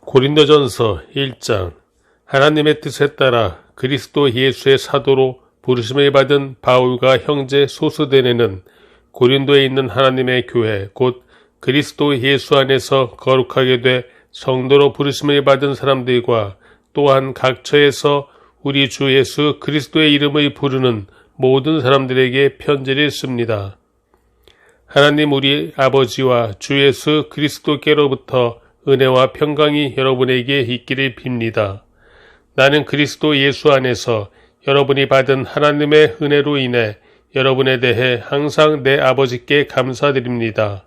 고린도전서 1장. 하나님의 뜻에 따라 그리스도 예수의 사도로 부르심을 받은 바울과 형제 소스데네는 고린도에 있는 하나님의 교회 곧 그리스도 예수 안에서 거룩하게 돼 성도로 부르심을 받은 사람들과 또한 각처에서 우리 주 예수 그리스도의 이름을 부르는 모든 사람들에게 편지를 씁니다. 하나님 우리 아버지와 주 예수 그리스도께로부터 은혜와 평강이 여러분에게 있기를 빕니다. 나는 그리스도 예수 안에서 여러분이 받은 하나님의 은혜로 인해 여러분에 대해 항상 내 아버지께 감사드립니다.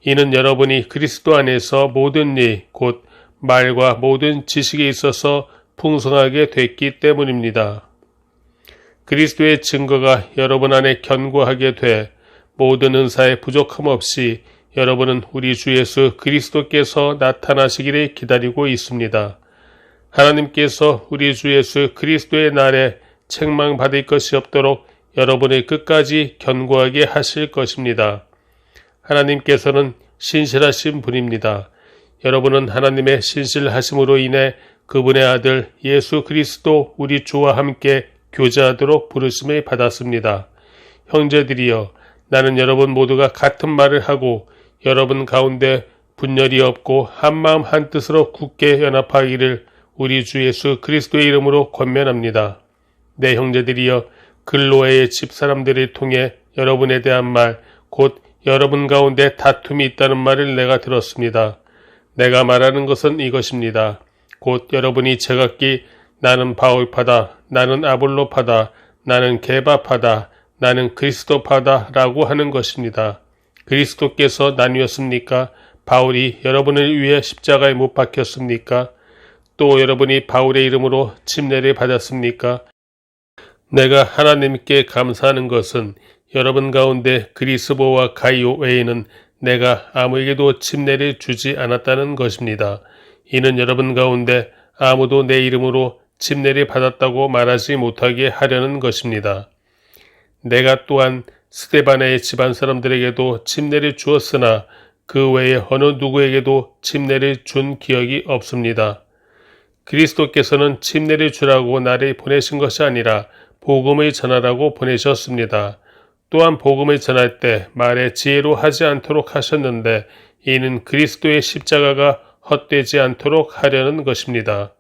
이는 여러분이 그리스도 안에서 모든 일, 곧 말과 모든 지식에 있어서 풍성하게 됐기 때문입니다. 그리스도의 증거가 여러분 안에 견고하게 돼 모든 은사에 부족함 없이 여러분은 우리 주 예수 그리스도께서 나타나시기를 기다리고 있습니다. 하나님께서 우리 주 예수 그리스도의 날에 책망받을 것이 없도록 여러분을 끝까지 견고하게 하실 것입니다. 하나님께서는 신실하신 분입니다. 여러분은 하나님의 신실하심으로 인해 그분의 아들 예수 그리스도 우리 주와 함께 교제하도록 부르심을 받았습니다. 형제들이여, 나는 여러분 모두가 같은 말을 하고 여러분 가운데 분열이 없고 한마음 한뜻으로 굳게 연합하기를 우리 주 예수 그리스도의 이름으로 권면합니다. 내 형제들이여, 글로에의 집사람들을 통해 여러분에 대한 말, 곧 여러분 가운데 다툼이 있다는 말을 내가 들었습니다. 내가 말하는 것은 이것입니다. 곧 여러분이 제각기 나는 바울파다, 나는 아볼로파다, 나는 게바파다, 나는 그리스도파다 라고 하는 것입니다. 그리스도께서 나뉘었습니까? 바울이 여러분을 위해 십자가에 못 박혔습니까? 또 여러분이 바울의 이름으로 침례를 받았습니까? 내가 하나님께 감사하는 것은 여러분 가운데 그리스보와 가이오 외에는 내가 아무에게도 침례를 주지 않았다는 것입니다. 이는 여러분 가운데 아무도 내 이름으로 침례를 받았다고 말하지 못하게 하려는 것입니다. 내가 또한 스데바나의 집안 사람들에게도 침례를 주었으나 그 외에 어느 누구에게도 침례를 준 기억이 없습니다. 그리스도께서는 침례를 주라고 나를 보내신 것이 아니라 복음을 전하라고 보내셨습니다. 또한 복음을 전할 때 말의 지혜로 하지 않도록 하셨는데 이는 그리스도의 십자가가 헛되지 않도록 하려는 것입니다.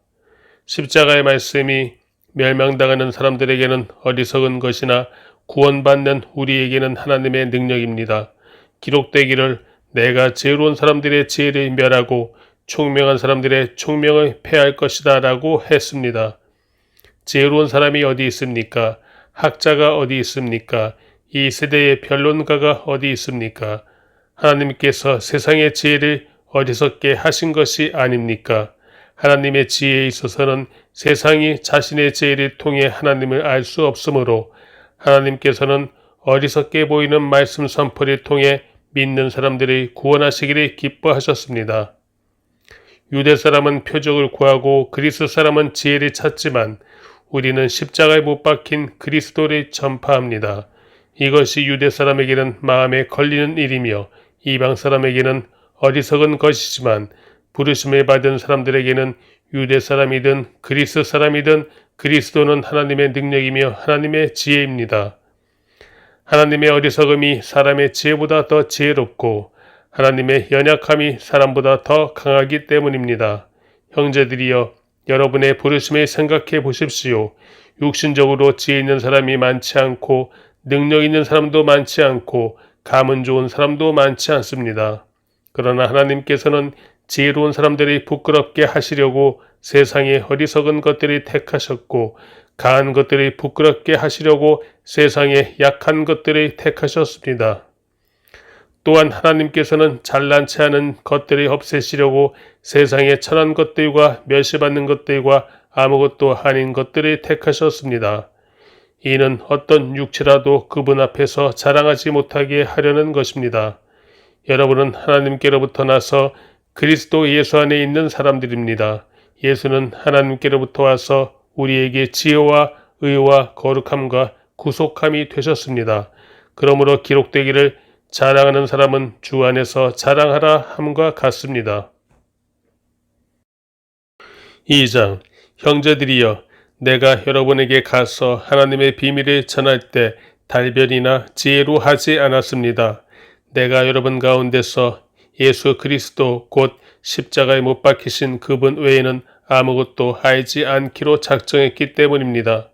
십자가의 말씀이 멸망당하는 사람들에게는 어리석은 것이나 구원받는 우리에게는 하나님의 능력입니다. 기록되기를 내가 지혜로운 사람들의 지혜를 멸하고 총명한 사람들의 총명을 패할 것이다 라고 했습니다. 지혜로운 사람이 어디 있습니까? 학자가 어디 있습니까? 이 세대의 변론가가 어디 있습니까? 하나님께서 세상의 지혜를 어리석게 하신 것이 아닙니까? 하나님의 지혜에 있어서는 세상이 자신의 지혜를 통해 하나님을 알 수 없으므로 하나님께서는 어리석게 보이는 말씀 선포를 통해 믿는 사람들이 구원하시기를 기뻐하셨습니다. 유대 사람은 표적을 구하고 그리스 사람은 지혜를 찾지만 우리는 십자가에 못 박힌 그리스도를 전파합니다. 이것이 유대 사람에게는 마음에 걸리는 일이며 이방 사람에게는 어리석은 것이지만 부르심을 받은 사람들에게는 유대 사람이든 그리스 사람이든 그리스도는 하나님의 능력이며 하나님의 지혜입니다. 하나님의 어리석음이 사람의 지혜보다 더 지혜롭고 하나님의 연약함이 사람보다 더 강하기 때문입니다. 형제들이여, 여러분의 부르심을 생각해 보십시오. 육신적으로 지혜 있는 사람이 많지 않고 능력 있는 사람도 많지 않고 감은 좋은 사람도 많지 않습니다. 그러나 하나님께서는 지혜로운 사람들이 부끄럽게 하시려고 세상의 어리석은 것들을 택하셨고 강한 것들을 부끄럽게 하시려고 세상의 약한 것들을 택하셨습니다. 또한 하나님께서는 잘난치 않은 것들을 없애시려고 세상의 천한 것들과 멸시받는 것들과 아무것도 아닌 것들을 택하셨습니다. 이는 어떤 육체라도 그분 앞에서 자랑하지 못하게 하려는 것입니다. 여러분은 하나님께로부터 나서 그리스도 예수 안에 있는 사람들입니다. 예수는 하나님께로부터 와서 우리에게 지혜와 의와 거룩함과 구속함이 되셨습니다. 그러므로 기록되기를 자랑하는 사람은 주 안에서 자랑하라 함과 같습니다. 2장 형제들이여 내가 여러분에게 가서 하나님의 비밀을 전할 때 달변이나 지혜로 하지 않았습니다. 내가 여러분 가운데서 예수 그리스도 곧 십자가에 못 박히신 그분 외에는 아무것도 알지 않기로 작정했기 때문입니다.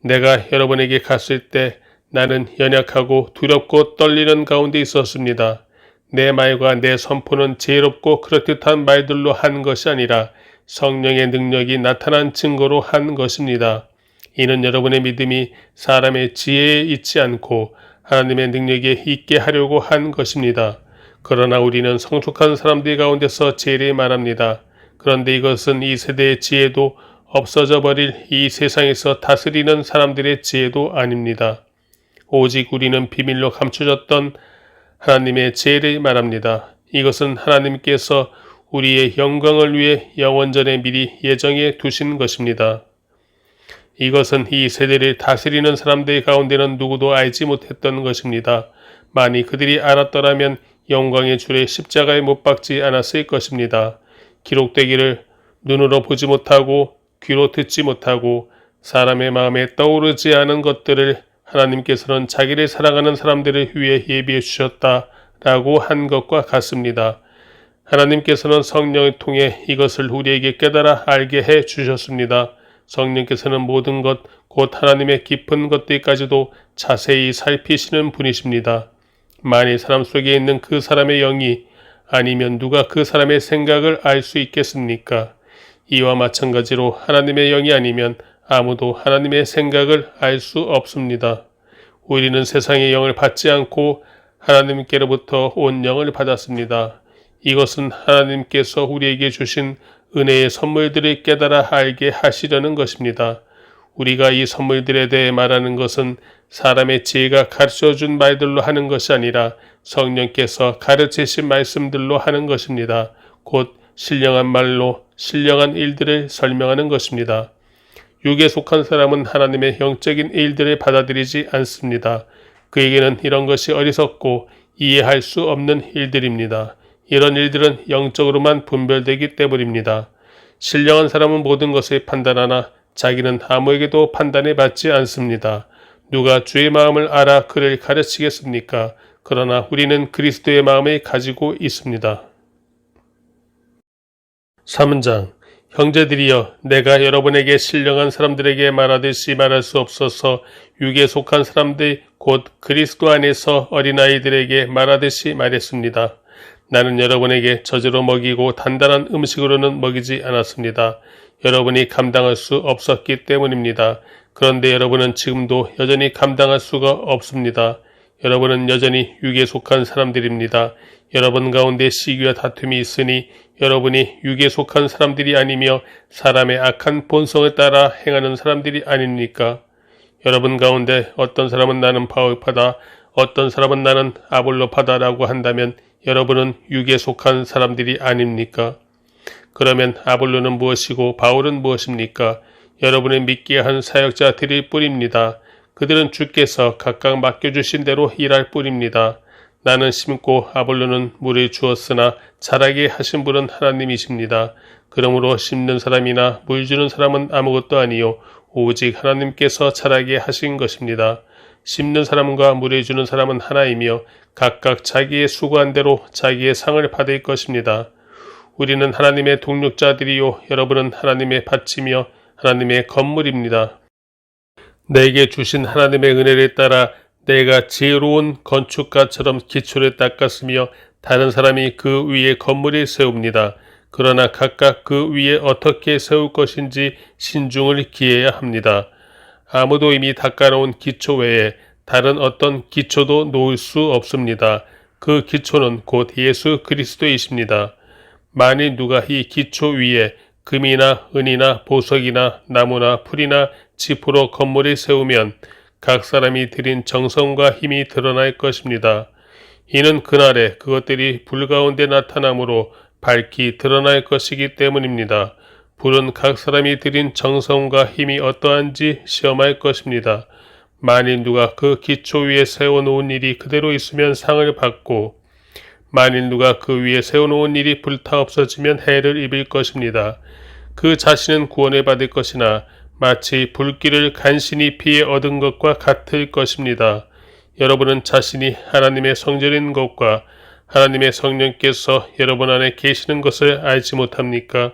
내가 여러분에게 갔을 때 나는 연약하고 두렵고 떨리는 가운데 있었습니다. 내 말과 내 선포는 지혜롭고 그럴듯한 말들로 한 것이 아니라 성령의 능력이 나타난 증거로 한 것입니다. 이는 여러분의 믿음이 사람의 지혜에 있지 않고 하나님의 능력에 있게 하려고 한 것입니다. 그러나 우리는 성숙한 사람들 가운데서 지혜를 말합니다. 그런데 이것은 이 세대의 지혜도 없어져 버릴 이 세상에서 다스리는 사람들의 지혜도 아닙니다. 오직 우리는 비밀로 감춰졌던 하나님의 지혜를 말합니다. 이것은 하나님께서 우리의 영광을 위해 영원전에 미리 예정해 두신 것입니다. 이것은 이 세대를 다스리는 사람들 가운데는 누구도 알지 못했던 것입니다. 만일 그들이 알았더라면 영광의 줄에 십자가에 못 박지 않았을 것입니다. 기록되기를 눈으로 보지 못하고 귀로 듣지 못하고 사람의 마음에 떠오르지 않은 것들을 하나님께서는 자기를 사랑하는 사람들을 위해 예비해 주셨다라고 한 것과 같습니다. 하나님께서는 성령을 통해 이것을 우리에게 깨달아 알게 해 주셨습니다. 성령께서는 모든 것, 곧 하나님의 깊은 것들까지도 자세히 살피시는 분이십니다. 만일 사람 속에 있는 그 사람의 영이 아니면 누가 그 사람의 생각을 알 수 있겠습니까? 이와 마찬가지로 하나님의 영이 아니면 아무도 하나님의 생각을 알 수 없습니다. 우리는 세상의 영을 받지 않고 하나님께로부터 온 영을 받았습니다. 이것은 하나님께서 우리에게 주신 은혜의 선물들을 깨달아 알게 하시려는 것입니다. 우리가 이 선물들에 대해 말하는 것은 사람의 지혜가 가르쳐준 말들로 하는 것이 아니라 성령께서 가르치신 말씀들로 하는 것입니다. 곧 신령한 말로 신령한 일들을 설명하는 것입니다. 육에 속한 사람은 하나님의 영적인 일들을 받아들이지 않습니다. 그에게는 이런 것이 어리석고 이해할 수 없는 일들입니다. 이런 일들은 영적으로만 분별되기 때문입니다. 신령한 사람은 모든 것을 판단하나 자기는 아무에게도 판단해 받지 않습니다. 누가 주의 마음을 알아 그를 가르치겠습니까? 그러나 우리는 그리스도의 마음을 가지고 있습니다. 3장 형제들이여 내가 여러분에게 신령한 사람들에게 말하듯이 말할 수 없어서 육에 속한 사람들 곧 그리스도 안에서 어린아이들에게 말하듯이 말했습니다. 나는 여러분에게 저주로 먹이고 단단한 음식으로는 먹이지 않았습니다. 여러분이 감당할 수 없었기 때문입니다. 그런데 여러분은 지금도 여전히 감당할 수가 없습니다. 여러분은 여전히 육에 속한 사람들입니다. 여러분 가운데 시기와 다툼이 있으니 여러분이 육에 속한 사람들이 아니며 사람의 악한 본성을 따라 행하는 사람들이 아닙니까? 여러분 가운데 어떤 사람은 나는 바울파다, 어떤 사람은 나는 아볼로파다라고 한다면 여러분은 육에 속한 사람들이 아닙니까? 그러면 아볼로는 무엇이고 바울은 무엇입니까? 여러분의 믿게 한 사역자들일 뿐입니다. 그들은 주께서 각각 맡겨주신 대로 일할 뿐입니다. 나는 심고 아볼로는 물을 주었으나 자라게 하신 분은 하나님이십니다. 그러므로 심는 사람이나 물 주는 사람은 아무것도 아니요 오직 하나님께서 자라게 하신 것입니다. 심는 사람과 물을 주는 사람은 하나이며 각각 자기의 수고한 대로 자기의 상을 받을 것입니다. 우리는 하나님의 동력자들이요 여러분은 하나님의 밭이며 하나님의 건물입니다. 내게 주신 하나님의 은혜를 따라 내가 지혜로운 건축가처럼 기초를 닦았으며 다른 사람이 그 위에 건물을 세웁니다. 그러나 각각 그 위에 어떻게 세울 것인지 신중을 기해야 합니다. 아무도 이미 닦아놓은 기초 외에 다른 어떤 기초도 놓을 수 없습니다. 그 기초는 곧 예수 그리스도이십니다. 만일 누가 이 기초 위에 금이나 은이나 보석이나 나무나 풀이나 짚으로 건물을 세우면 각 사람이 들인 정성과 힘이 드러날 것입니다. 이는 그날에 그것들이 불 가운데 나타나므로 밝히 드러날 것이기 때문입니다. 불은 각 사람이 들인 정성과 힘이 어떠한지 시험할 것입니다. 만일 누가 그 기초 위에 세워놓은 일이 그대로 있으면 상을 받고 만일 누가 그 위에 세워놓은 일이 불타 없어지면 해를 입을 것입니다. 그 자신은 구원을 받을 것이나 마치 불길을 간신히 피해 얻은 것과 같을 것입니다. 여러분은 자신이 하나님의 성전인 것과 하나님의 성령께서 여러분 안에 계시는 것을 알지 못합니까?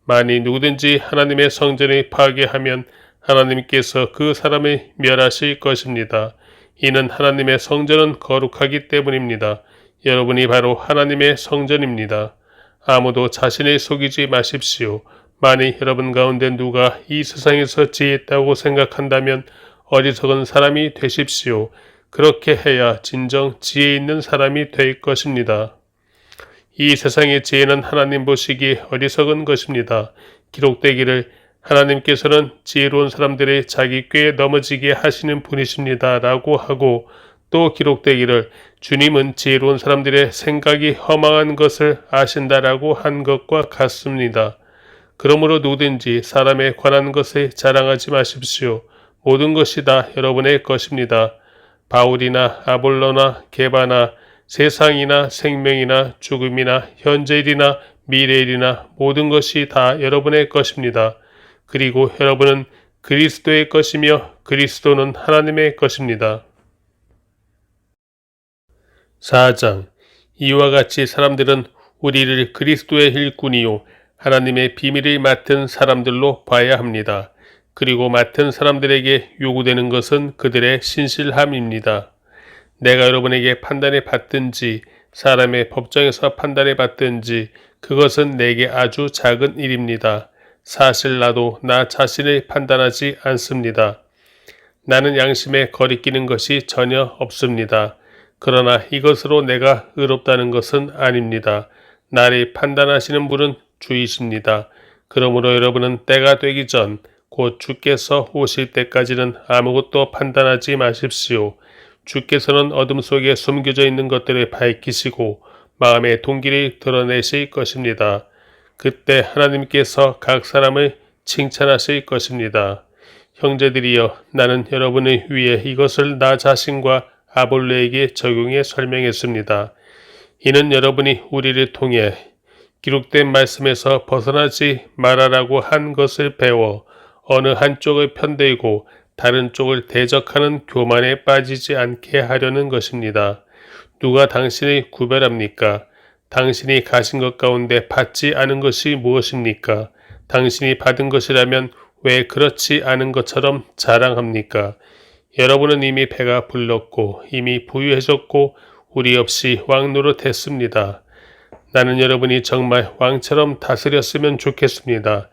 만일 누구든지 하나님의 성전을 파괴하면 하나님께서 그 사람을 멸하실 것입니다. 이는 하나님의 성전은 거룩하기 때문입니다. 여러분이 바로 하나님의 성전입니다. 아무도 자신을 속이지 마십시오. 만일 여러분 가운데 누가 이 세상에서 지혜있다고 생각한다면 어리석은 사람이 되십시오. 그렇게 해야 진정 지혜 있는 사람이 될 것입니다. 이 세상의 지혜는 하나님 보시기에 어리석은 것입니다. 기록되기를 하나님께서는 지혜로운 사람들이 자기 꾀에 넘어지게 하시는 분이십니다. 라고 하고 또 기록되기를 주님은 지혜로운 사람들의 생각이 허망한 것을 아신다라고 한 것과 같습니다. 그러므로 누구든지 사람에 관한 것에 자랑하지 마십시오. 모든 것이 다 여러분의 것입니다. 바울이나 아볼로나 게바나 세상이나 생명이나 죽음이나 현재일이나 미래일이나 모든 것이 다 여러분의 것입니다. 그리고 여러분은 그리스도의 것이며 그리스도는 하나님의 것입니다. 4장. 이와 같이 사람들은 우리를 그리스도의 일꾼이요 하나님의 비밀을 맡은 사람들로 봐야 합니다. 그리고 맡은 사람들에게 요구되는 것은 그들의 신실함입니다. 내가 여러분에게 판단을 받든지 사람의 법정에서 판단을 받든지 그것은 내게 아주 작은 일입니다. 사실 나도 나 자신을 판단하지 않습니다. 나는 양심에 거리끼는 것이 전혀 없습니다. 그러나 이것으로 내가 의롭다는 것은 아닙니다. 나를 판단하시는 분은 주이십니다. 그러므로 여러분은 때가 되기 전 곧 주께서 오실 때까지는 아무것도 판단하지 마십시오. 주께서는 어둠 속에 숨겨져 있는 것들을 밝히시고 마음의 동기를 드러내실 것입니다. 그때 하나님께서 각 사람을 칭찬하실 것입니다. 형제들이여, 나는 여러분을 위해 이것을 나 자신과 아볼로에게 적용해 설명했습니다. 이는 여러분이 우리를 통해 기록된 말씀에서 벗어나지 말아라고 한 것을 배워 어느 한쪽을 편들고 다른 쪽을 대적하는 교만에 빠지지 않게 하려는 것입니다. 누가 당신을 구별합니까? 당신이 가진 것 가운데 받지 않은 것이 무엇입니까? 당신이 받은 것이라면 왜 그렇지 않은 것처럼 자랑합니까? 여러분은 이미 배가 불렀고 이미 부유해졌고 우리 없이 왕 노릇했습니다. 나는 여러분이 정말 왕처럼 다스렸으면 좋겠습니다.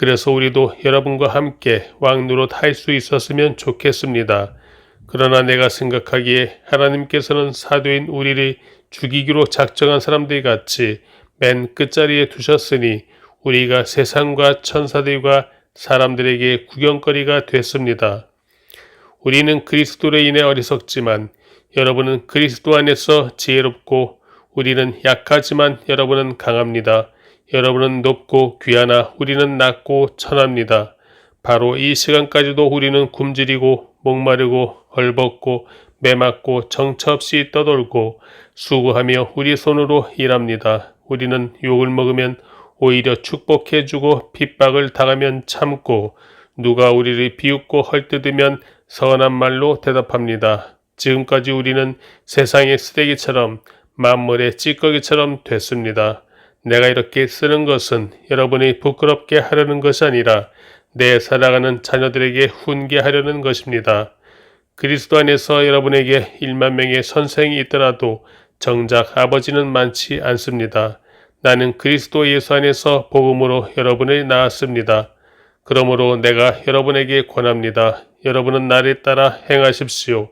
그래서 우리도 여러분과 함께 왕 노릇할 수 있었으면 좋겠습니다. 그러나 내가 생각하기에 하나님께서는 사도인 우리를 죽이기로 작정한 사람들 같이 맨 끝자리에 두셨으니 우리가 세상과 천사들과 사람들에게 구경거리가 됐습니다. 우리는 그리스도로 인해 어리석지만 여러분은 그리스도 안에서 지혜롭고 우리는 약하지만 여러분은 강합니다. 여러분은 높고 귀하나 우리는 낮고 천합니다. 바로 이 시간까지도 우리는 굶주리고 목마르고 헐벗고 매맞고 정처 없이 떠돌고 수고하며 우리 손으로 일합니다. 우리는 욕을 먹으면 오히려 축복해주고 핍박을 당하면 참고 누가 우리를 비웃고 헐뜯으면 선한 말로 대답합니다. 지금까지 우리는 세상의 쓰레기처럼 만물의 찌꺼기처럼 됐습니다. 내가 이렇게 쓰는 것은 여러분이 부끄럽게 하려는 것이 아니라 내 살아가는 자녀들에게 훈계하려는 것입니다. 그리스도 안에서 여러분에게 1만 명의 선생이 있더라도 정작 아버지는 많지 않습니다. 나는 그리스도 예수 안에서 복음으로 여러분을 낳았습니다. 그러므로 내가 여러분에게 권합니다. 여러분은 나를 따라 행하십시오.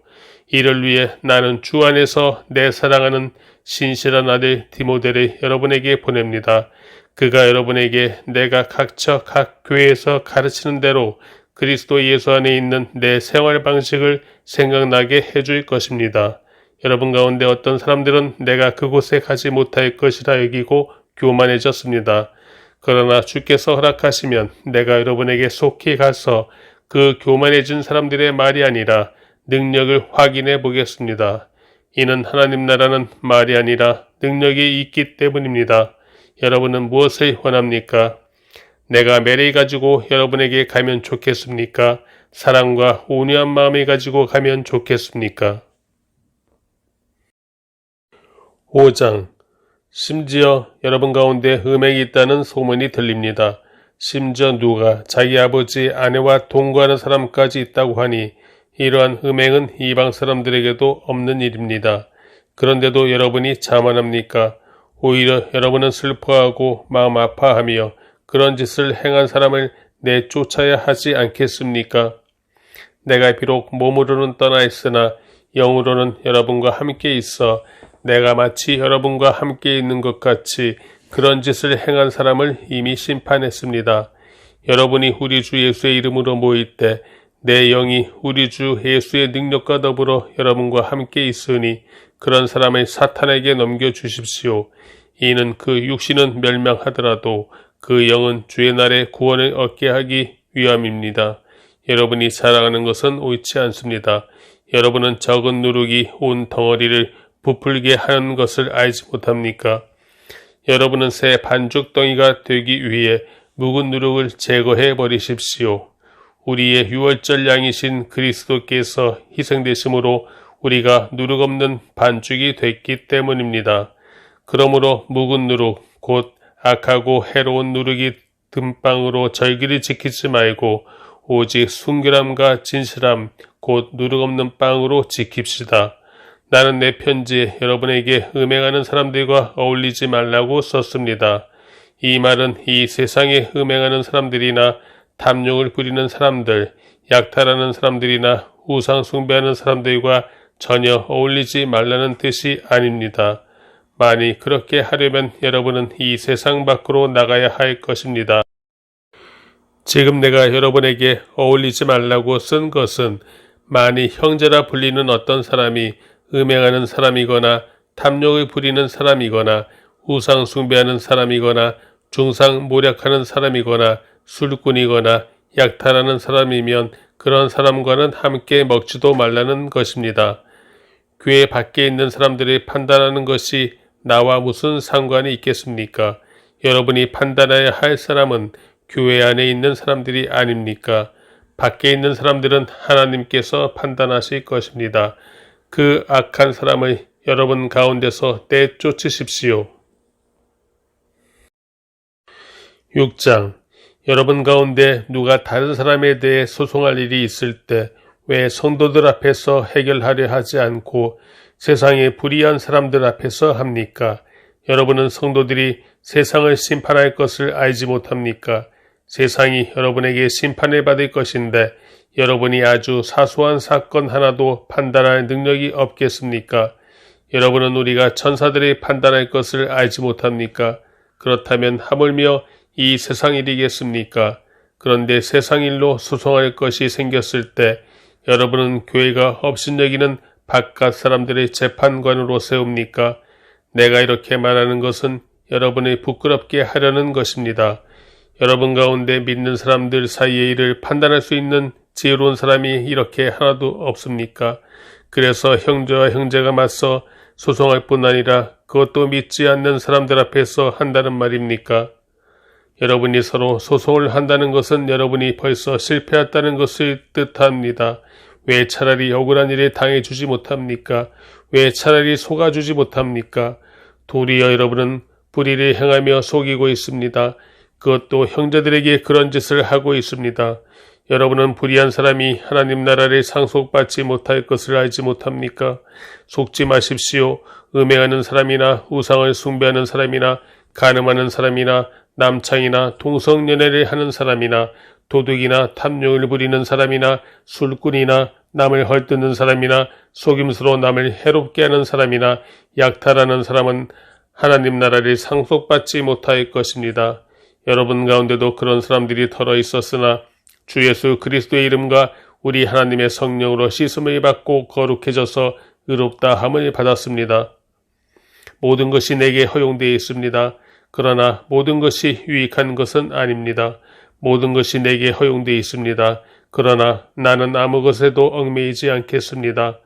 이를 위해 나는 주 안에서 내 사랑하는 신실한 아들 디모데를 여러분에게 보냅니다. 그가 여러분에게 내가 각처 각 교회에서 가르치는 대로 그리스도 예수 안에 있는 내 생활 방식을 생각나게 해줄 것입니다. 여러분 가운데 어떤 사람들은 내가 그곳에 가지 못할 것이라 여기고 교만해졌습니다. 그러나 주께서 허락하시면 내가 여러분에게 속히 가서 그 교만해진 사람들의 말이 아니라 능력을 확인해 보겠습니다. 이는 하나님 나라는 말이 아니라 능력이 있기 때문입니다. 여러분은 무엇을 원합니까? 내가 매를 가지고 여러분에게 가면 좋겠습니까? 사랑과 온유한 마음을 가지고 가면 좋겠습니까? 5장. 심지어 여러분 가운데 음행이 있다는 소문이 들립니다. 심지어 누가 자기 아버지 아내와 동거하는 사람까지 있다고 하니 이러한 음행은 이방 사람들에게도 없는 일입니다. 그런데도 여러분이 자만합니까? 오히려 여러분은 슬퍼하고 마음 아파하며 그런 짓을 행한 사람을 내쫓아야 하지 않겠습니까? 내가 비록 몸으로는 떠나 있으나 영으로는 여러분과 함께 있어 내가 마치 여러분과 함께 있는 것 같이 그런 짓을 행한 사람을 이미 심판했습니다. 여러분이 우리 주 예수의 이름으로 모일 때 내 영이 우리 주 예수의 능력과 더불어 여러분과 함께 있으니 그런 사람을 사탄에게 넘겨주십시오. 이는 그 육신은 멸망하더라도 그 영은 주의 날에 구원을 얻게 하기 위함입니다. 여러분이 사랑하는 것은 옳지 않습니다. 여러분은 적은 누룩이 온 덩어리를 부풀게 하는 것을 알지 못합니까? 여러분은 새 반죽덩이가 되기 위해 묵은 누룩을 제거해 버리십시오. 우리의 유월절 양이신 그리스도께서 희생되심으로 우리가 누룩 없는 반죽이 됐기 때문입니다. 그러므로 묵은 누룩, 곧 악하고 해로운 누룩이 든빵으로 절기를 지키지 말고 오직 순결함과 진실함, 곧 누룩 없는 빵으로 지킵시다. 나는 내 편지에 여러분에게 음행하는 사람들과 어울리지 말라고 썼습니다. 이 말은 이 세상에 음행하는 사람들이나 탐욕을 부리는 사람들, 약탈하는 사람들이나 우상 숭배하는 사람들과 전혀 어울리지 말라는 뜻이 아닙니다. 만일 그렇게 하려면 여러분은 이 세상 밖으로 나가야 할 것입니다. 지금 내가 여러분에게 어울리지 말라고 쓴 것은 만일 형제라 불리는 어떤 사람이 음행하는 사람이거나 탐욕을 부리는 사람이거나 우상 숭배하는 사람이거나 중상 모략하는 사람이거나 술꾼이거나 약탈하는 사람이면 그런 사람과는 함께 먹지도 말라는 것입니다. 교회 밖에 있는 사람들이 판단하는 것이 나와 무슨 상관이 있겠습니까? 여러분이 판단해야 할 사람은 교회 안에 있는 사람들이 아닙니까? 밖에 있는 사람들은 하나님께서 판단하실 것입니다. 그 악한 사람을 여러분 가운데서 내쫓으십시오. 6장. 여러분 가운데 누가 다른 사람에 대해 소송할 일이 있을 때 왜 성도들 앞에서 해결하려 하지 않고 세상의 불의한 사람들 앞에서 합니까? 여러분은 성도들이 세상을 심판할 것을 알지 못합니까? 세상이 여러분에게 심판을 받을 것인데 여러분이 아주 사소한 사건 하나도 판단할 능력이 없겠습니까? 여러분은 우리가 천사들이 판단할 것을 알지 못합니까? 그렇다면 하물며 이 세상 일이겠습니까? 그런데 세상 일로 소송할 것이 생겼을 때 여러분은 교회가 업신여기는 바깥 사람들의 재판관으로 세웁니까? 내가 이렇게 말하는 것은 여러분을 부끄럽게 하려는 것입니다. 여러분 가운데 믿는 사람들 사이의 일을 판단할 수 있는 지혜로운 사람이 이렇게 하나도 없습니까? 그래서 형제와 형제가 맞서 소송할 뿐 아니라 그것도 믿지 않는 사람들 앞에서 한다는 말입니까? 여러분이 서로 소송을 한다는 것은 여러분이 벌써 실패했다는 것을 뜻합니다. 왜 차라리 억울한 일에 당해주지 못합니까? 왜 차라리 속아주지 못합니까? 도리어 여러분은 불의를 행하며 속이고 있습니다. 그것도 형제들에게 그런 짓을 하고 있습니다. 여러분은 불의한 사람이 하나님 나라를 상속받지 못할 것을 알지 못합니까? 속지 마십시오. 음행하는 사람이나 우상을 숭배하는 사람이나 간음하는 사람이나 남창이나 동성연애를 하는 사람이나 도둑이나 탐욕을 부리는 사람이나 술꾼이나 남을 헐뜯는 사람이나 속임수로 남을 해롭게 하는 사람이나 약탈하는 사람은 하나님 나라를 상속받지 못할 것입니다. 여러분 가운데도 그런 사람들이 덜어 있었으나 주 예수 그리스도의 이름과 우리 하나님의 성령으로 씻음을 받고 거룩해져서 의롭다 함을 받았습니다. 모든 것이 내게 허용되어 있습니다. 그러나 모든 것이 유익한 것은 아닙니다. 모든 것이 내게 허용되어 있습니다. 그러나 나는 아무 것에도 얽매이지 않겠습니다.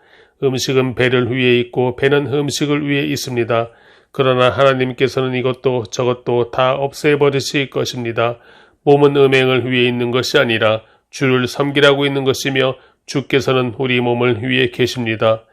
음식은 배를 위에 있고 배는 음식을 위에 있습니다. 그러나 하나님께서는 이것도 저것도 다 없애버리실 것입니다. 몸은 음행을 위해 있는 것이 아니라 주를 섬기라고 있는 것이며 주께서는 우리 몸을 위해 계십니다.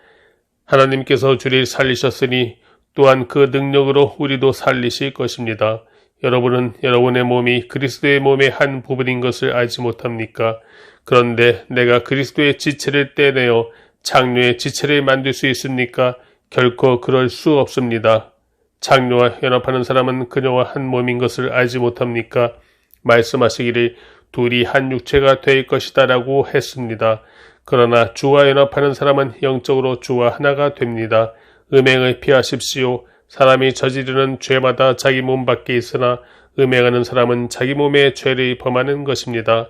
하나님께서 주를 살리셨으니 또한 그 능력으로 우리도 살리실 것입니다. 여러분은 여러분의 몸이 그리스도의 몸의 한 부분인 것을 알지 못합니까? 그런데 내가 그리스도의 지체를 떼내어 장녀의 지체를 만들 수 있습니까? 결코 그럴 수 없습니다. 장녀와 연합하는 사람은 그녀와 한 몸인 것을 알지 못합니까? 말씀하시기를 둘이 한 육체가 될 것이다 라고 했습니다. 그러나 주와 연합하는 사람은 영적으로 주와 하나가 됩니다. 음행을 피하십시오. 사람이 저지르는 죄마다 자기 몸 밖에 있으나 음행하는 사람은 자기 몸에 죄를 범하는 것입니다.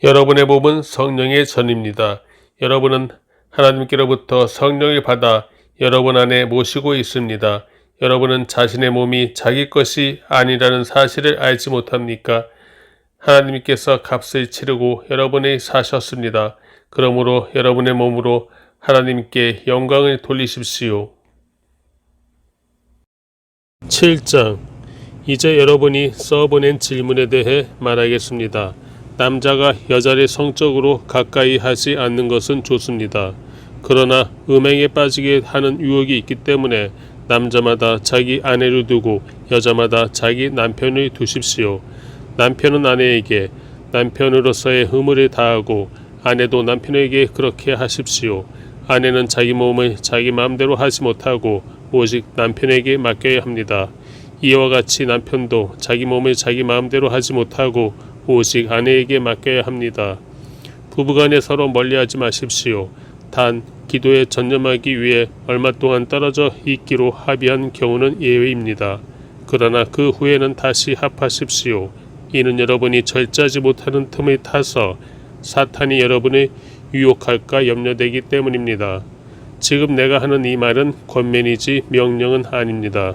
여러분의 몸은 성령의 전입니다. 여러분은 하나님께로부터 성령을 받아 여러분 안에 모시고 있습니다. 여러분은 자신의 몸이 자기 것이 아니라는 사실을 알지 못합니까? 하나님께서 값을 치르고 여러분이 사셨습니다. 그러므로 여러분의 몸으로 하나님께 영광을 돌리십시오. 7장. 이제 여러분이 써보낸 질문에 대해 말하겠습니다. 남자가 여자를 성적으로 가까이 하지 않는 것은 좋습니다. 그러나 음행에 빠지게 하는 유혹이 있기 때문에 남자마다 자기 아내를 두고 여자마다 자기 남편을 두십시오. 남편은 아내에게 남편으로서의 의무를 다하고 아내도 남편에게 그렇게 하십시오. 아내는 자기 몸을 자기 마음대로 하지 못하고 오직 남편에게 맡겨야 합니다. 이와 같이 남편도 자기 몸을 자기 마음대로 하지 못하고 오직 아내에게 맡겨야 합니다. 부부간에 서로 멀리하지 마십시오. 단 기도에 전념하기 위해 얼마 동안 떨어져 있기로 합의한 경우는 예외입니다. 그러나 그 후에는 다시 합하십시오. 이는 여러분이 절제하지 못하는 틈을 타서 사탄이 여러분을 유혹할까 염려되기 때문입니다. 지금 내가 하는 이 말은 권면이지 명령은 아닙니다.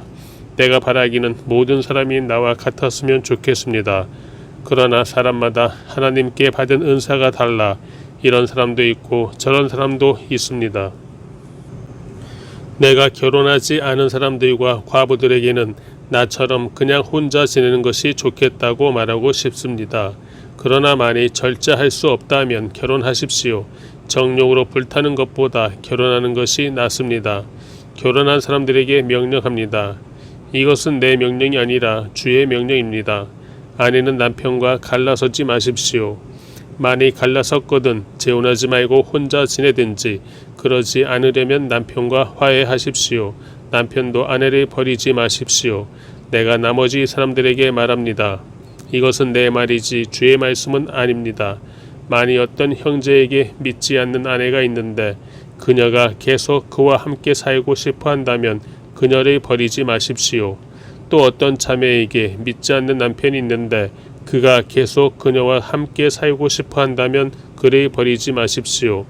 내가 바라기는 모든 사람이 나와 같았으면 좋겠습니다. 그러나 사람마다 하나님께 받은 은사가 달라 이런 사람도 있고 저런 사람도 있습니다. 내가 결혼하지 않은 사람들과 과부들에게는 나처럼 그냥 혼자 지내는 것이 좋겠다고 말하고 싶습니다. 그러나 만일 절제할 수 없다면 결혼하십시오. 정욕으로 불타는 것보다 결혼하는 것이 낫습니다. 결혼한 사람들에게 명령합니다. 이것은 내 명령이 아니라 주의 명령입니다. 아내는 남편과 갈라서지 마십시오. 만일 갈라섰거든 재혼하지 말고 혼자 지내든지 그러지 않으려면 남편과 화해하십시오. 남편도 아내를 버리지 마십시오. 내가 나머지 사람들에게 말합니다. 이것은 내 말이지 주의 말씀은 아닙니다. 만일 어떤 형제에게 믿지 않는 아내가 있는데 그녀가 계속 그와 함께 살고 싶어 한다면 그녀를 버리지 마십시오. 또 어떤 자매에게 믿지 않는 남편이 있는데 그가 계속 그녀와 함께 살고 싶어 한다면 그를 버리지 마십시오.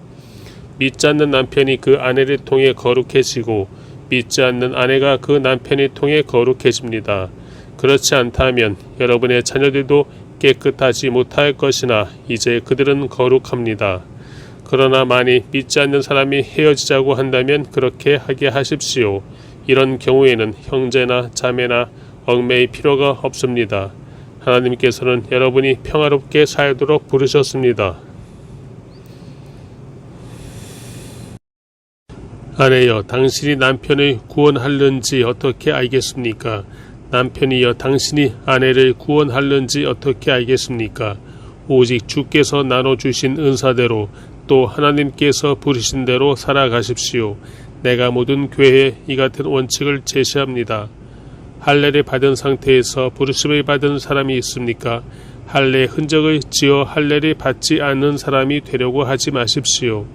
믿지 않는 남편이 그 아내를 통해 거룩해지고 믿지 않는 아내가 그 남편을 통해 거룩해집니다. 그렇지 않다면 여러분의 자녀들도 깨끗하지 못할 것이나 이제 그들은 거룩합니다. 그러나 만일 믿지 않는 사람이 헤어지자고 한다면 그렇게 하게 하십시오. 이런 경우에는 형제나 자매나 얽매일 필요가 없습니다. 하나님께서는 여러분이 평화롭게 살도록 부르셨습니다. 아내여, 당신이 남편을 구원하려는지 어떻게 알겠습니까? 남편이여, 당신이 아내를 구원하려는지 어떻게 알겠습니까? 오직 주께서 나눠주신 은사대로 또 하나님께서 부르신 대로 살아가십시오. 내가 모든 교회에 이 같은 원칙을 제시합니다. 할례를 받은 상태에서 부르심을 받은 사람이 있습니까? 할례의 흔적을 지어 할례를 받지 않는 사람이 되려고 하지 마십시오.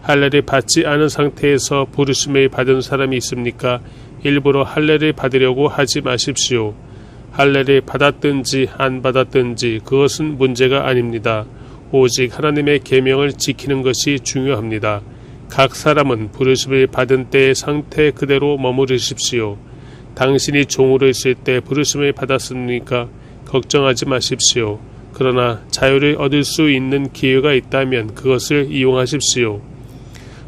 할례를 받지 않은 상태에서 부르심을 받은 사람이 있습니까? 일부러 할례를 받으려고 하지 마십시오. 할례를 받았든지 안 받았든지 그것은 문제가 아닙니다. 오직 하나님의 계명을 지키는 것이 중요합니다. 각 사람은 부르심을 받은 때의 상태 그대로 머무르십시오. 당신이 종으로 있을 때 부르심을 받았습니까? 걱정하지 마십시오. 그러나 자유를 얻을 수 있는 기회가 있다면 그것을 이용하십시오.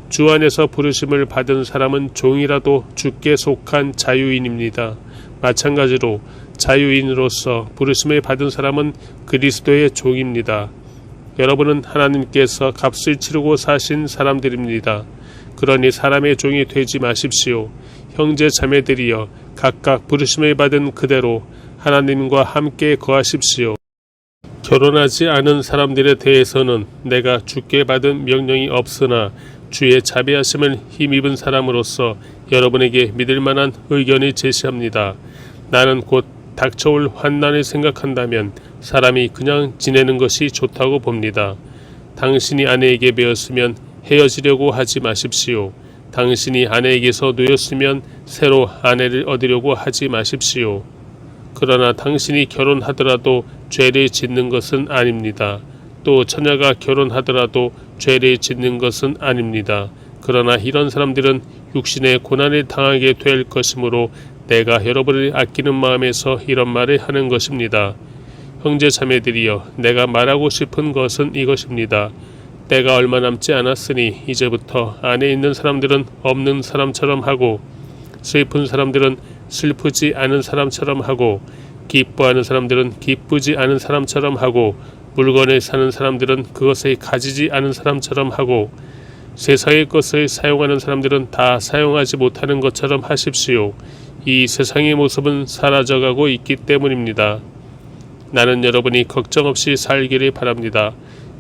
주 안에서 부르심을 받은 사람은 종이라도 주께 속한 자유인입니다. 마찬가지로 자유인으로서 부르심을 받은 사람은 그리스도의 종입니다. 여러분은 하나님께서 값을 치르고 사신 사람들입니다. 그러니 사람의 종이 되지 마십시오. 형제 자매들이여 각각 부르심을 받은 그대로 하나님과 함께 거하십시오. 결혼하지 않은 사람들에 대해서는 내가 주께 받은 명령이 없으나 주의 자비하심을 힘입은 사람으로서 여러분에게 믿을 만한 의견을 제시합니다. 나는 곧 닥쳐올 환난을 생각한다면 사람이 그냥 지내는 것이 좋다고 봅니다. 당신이 아내에게 배웠으면 헤어지려고 하지 마십시오. 당신이 아내에게서 놓였으면 새로 아내를 얻으려고 하지 마십시오. 그러나 당신이 결혼하더라도 죄를 짓는 것은 아닙니다. 또 처녀가 결혼하더라도 죄를 짓는 것은 아닙니다. 그러나 이런 사람들은 육신의 고난을 당하게 될 것이므로 내가 여러분을 아끼는 마음에서 이런 말을 하는 것입니다. 형제 자매들이여 내가 말하고 싶은 것은 이것입니다. 때가 얼마 남지 않았으니 이제부터 안에 있는 사람들은 없는 사람처럼 하고 슬픈 사람들은 슬프지 않은 사람처럼 하고 기뻐하는 사람들은 기쁘지 않은 사람처럼 하고 물건을 사는 사람들은 그것을 가지지 않은 사람처럼 하고 세상의 것을 사용하는 사람들은 다 사용하지 못하는 것처럼 하십시오. 이 세상의 모습은 사라져가고 있기 때문입니다. 나는 여러분이 걱정 없이 살기를 바랍니다.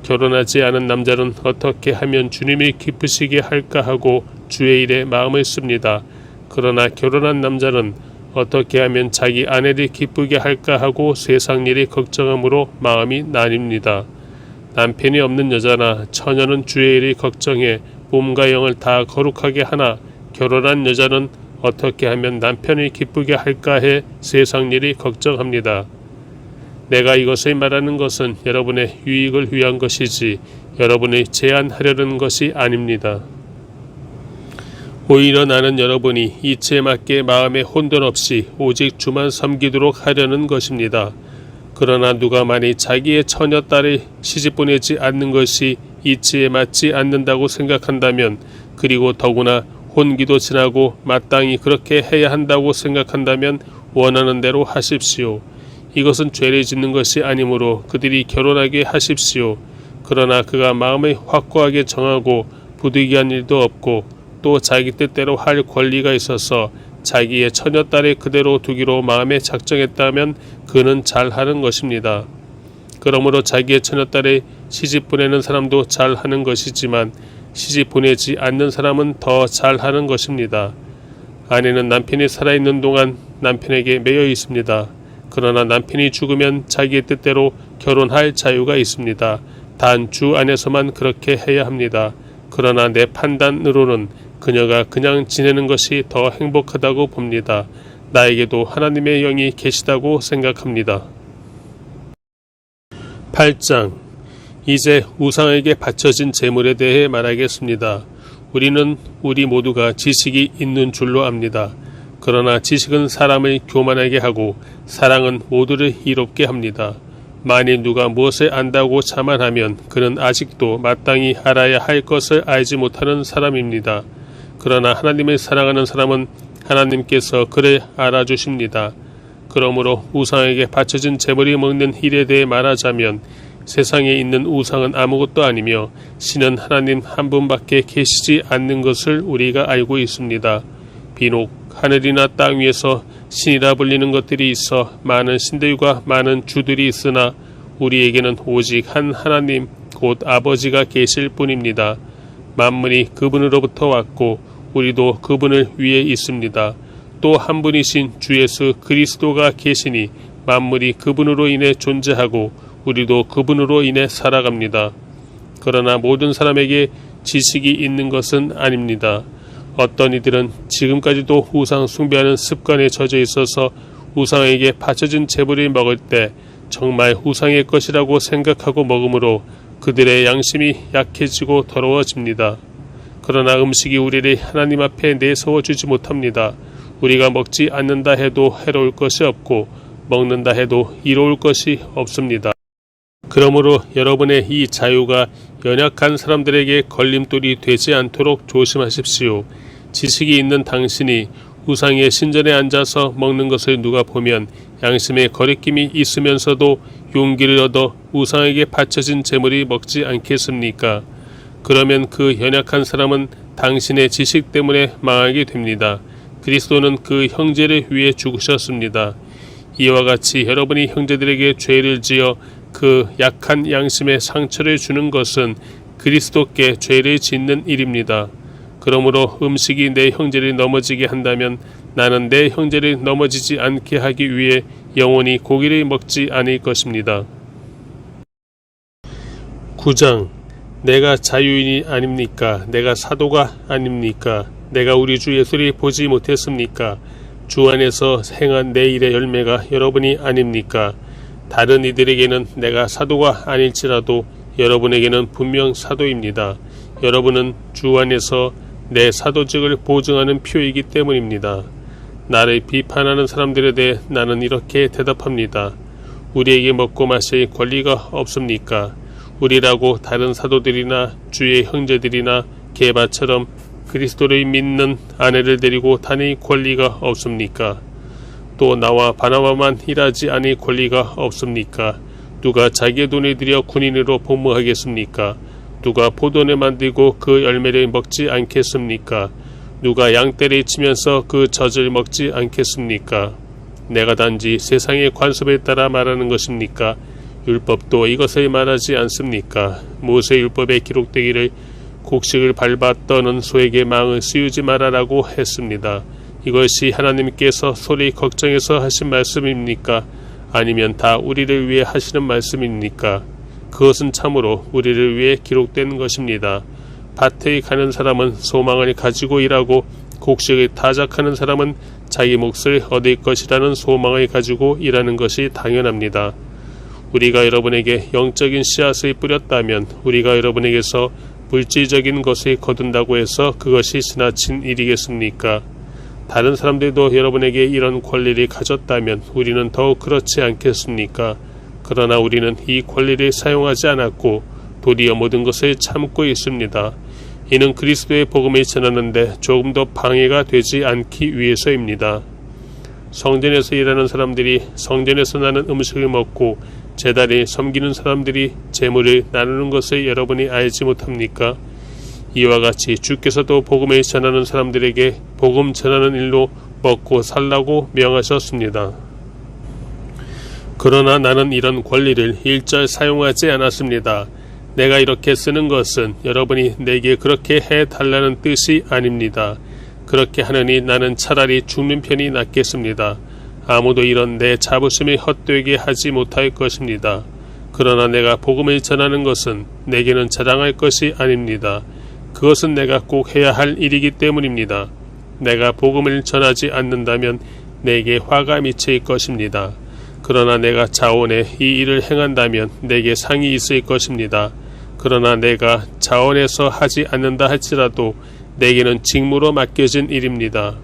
결혼하지 않은 남자는 어떻게 하면 주님이 기쁘시게 할까 하고 주의 일에 마음을 씁니다. 그러나 결혼한 남자는 어떻게 하면 자기 아내를 기쁘게 할까 하고 세상 일이 걱정함으로 마음이 나뉩니다. 남편이 없는 여자나 처녀는 주의 일이 걱정해 몸과 영을 다 거룩하게 하나 결혼한 여자는 어떻게 하면 남편을 기쁘게 할까 해 세상 일이 걱정합니다. 내가 이것을 말하는 것은 여러분의 유익을 위한 것이지 여러분을 제한하려는 것이 아닙니다. 오히려 나는 여러분이 이치에 맞게 마음에 혼돈 없이 오직 주만 섬기도록 하려는 것입니다. 그러나 누가 만일 자기의 처녀딸을 시집보내지 않는 것이 이치에 맞지 않는다고 생각한다면 그리고 더구나 혼기도 지나고 마땅히 그렇게 해야 한다고 생각한다면 원하는 대로 하십시오. 이것은 죄를 짓는 것이 아니므로 그들이 결혼하게 하십시오. 그러나 그가 마음을 확고하게 정하고 부득이한 일도 없고 또 자기 뜻대로 할 권리가 있어서 자기의 처녀딸을 그대로 두기로 마음에 작정했다면 그는 잘하는 것입니다. 그러므로 자기의 처녀딸을 시집 보내는 사람도 잘하는 것이지만 시집 보내지 않는 사람은 더 잘하는 것입니다. 아내는 남편이 살아있는 동안 남편에게 매여 있습니다. 그러나 남편이 죽으면 자기의 뜻대로 결혼할 자유가 있습니다. 단 주 안에서만 그렇게 해야 합니다. 그러나 내 판단으로는 그녀가 그냥 지내는 것이 더 행복하다고 봅니다. 나에게도 하나님의 영이 계시다고 생각합니다. 8장 이제 우상에게 바쳐진 제물에 대해 말하겠습니다. 우리는 우리 모두가 지식이 있는 줄로 압니다. 그러나 지식은 사람을 교만하게 하고 사랑은 모두를 이롭게 합니다. 만일 누가 무엇을 안다고 자만하면 그는 아직도 마땅히 알아야 할 것을 알지 못하는 사람입니다. 그러나 하나님을 사랑하는 사람은 하나님께서 그를 알아주십니다. 그러므로 우상에게 바쳐진 제물이 먹는 일에 대해 말하자면 세상에 있는 우상은 아무것도 아니며 신은 하나님 한 분밖에 계시지 않는 것을 우리가 알고 있습니다. 비록 하늘이나 땅 위에서 신이라 불리는 것들이 있어 많은 신들과 많은 주들이 있으나 우리에게는 오직 한 하나님 곧 아버지가 계실 뿐입니다. 만물이 그분으로부터 왔고 우리도 그분을 위해 있습니다. 또 한 분이신 주 예수 그리스도가 계시니 만물이 그분으로 인해 존재하고 우리도 그분으로 인해 살아갑니다. 그러나 모든 사람에게 지식이 있는 것은 아닙니다. 어떤 이들은 지금까지도 우상 숭배하는 습관에 젖어 있어서 우상에게 바쳐진 제물을 먹을 때 정말 우상의 것이라고 생각하고 먹으므로 그들의 양심이 약해지고 더러워집니다. 그러나 음식이 우리를 하나님 앞에 내세워 주지 못합니다. 우리가 먹지 않는다 해도 해로울 것이 없고 먹는다 해도 이로울 것이 없습니다. 그러므로 여러분의 이 자유가 연약한 사람들에게 걸림돌이 되지 않도록 조심하십시오. 지식이 있는 당신이 우상의 신전에 앉아서 먹는 것을 누가 보면 양심의 거리낌이 있으면서도 용기를 얻어 우상에게 바쳐진 제물이 먹지 않겠습니까? 그러면 그 연약한 사람은 당신의 지식 때문에 망하게 됩니다. 그리스도는 그 형제를 위해 죽으셨습니다. 이와 같이 여러분이 형제들에게 죄를 지어 그 약한 양심에 상처를 주는 것은 그리스도께 죄를 짓는 일입니다. 그러므로 음식이 내 형제를 넘어지게 한다면 나는 내 형제를 넘어지지 않게 하기 위해 영원히 고기를 먹지 않을 것입니다. 9장. 내가 자유인이 아닙니까? 내가 사도가 아닙니까? 내가 우리 주 예수를 보지 못했습니까? 주 안에서 행한 내 일의 열매가 여러분이 아닙니까? 다른 이들에게는 내가 사도가 아닐지라도 여러분에게는 분명 사도입니다. 여러분은 주 안에서 내 사도직을 보증하는 표이기 때문입니다. 나를 비판하는 사람들에 대해 나는 이렇게 대답합니다. 우리에게 먹고 마실 권리가 없습니까? 우리라고 다른 사도들이나 주의 형제들이나 게바처럼 그리스도를 믿는 아내를 데리고 다닐 권리가 없습니까? 또 나와 바나바만 일하지 않을 권리가 없습니까? 누가 자기의 돈을 들여 군인으로 복무하겠습니까? 누가 포도를 만들고 그 열매를 먹지 않겠습니까? 누가 양떼를 치면서 그 젖을 먹지 않겠습니까? 내가 단지 세상의 관습에 따라 말하는 것입니까? 율법도 이것을 말하지 않습니까? 모세 율법에 기록되기를 곡식을 밟아 떠는 소에게 망을 씌우지 말아라고 했습니다. 이것이 하나님께서 소리 걱정해서 하신 말씀입니까? 아니면 다 우리를 위해 하시는 말씀입니까? 그것은 참으로 우리를 위해 기록된 것입니다. 밭에 가는 사람은 소망을 가지고 일하고 곡식을 타작하는 사람은 자기 몫을 얻을 것이라는 소망을 가지고 일하는 것이 당연합니다. 우리가 여러분에게 영적인 씨앗을 뿌렸다면 우리가 여러분에게서 물질적인 것을 거둔다고 해서 그것이 지나친 일이겠습니까? 다른 사람들도 여러분에게 이런 권리를 가졌다면 우리는 더욱 그렇지 않겠습니까? 그러나 우리는 이 권리를 사용하지 않았고 도리어 모든 것을 참고 있습니다. 이는 그리스도의 복음을 전하는데 조금 더 방해가 되지 않기 위해서입니다. 성전에서 일하는 사람들이 성전에서 나는 음식을 먹고 제단을 섬기는 사람들이 재물을 나누는 것을 여러분이 알지 못합니까? 이와 같이 주께서도 복음을 전하는 사람들에게 복음 전하는 일로 먹고 살라고 명하셨습니다. 그러나 나는 이런 권리를 일절 사용하지 않았습니다. 내가 이렇게 쓰는 것은 여러분이 내게 그렇게 해달라는 뜻이 아닙니다. 그렇게 하느니 나는 차라리 죽는 편이 낫겠습니다. 아무도 이런 내 자부심을 헛되게 하지 못할 것입니다. 그러나 내가 복음을 전하는 것은 내게는 자랑할 것이 아닙니다. 그것은 내가 꼭 해야 할 일이기 때문입니다. 내가 복음을 전하지 않는다면 내게 화가 미칠 것입니다. 그러나 내가 자원에 이 일을 행한다면 내게 상이 있을 것입니다. 그러나 내가 자원에서 하지 않는다 할지라도 내게는 직무로 맡겨진 일입니다.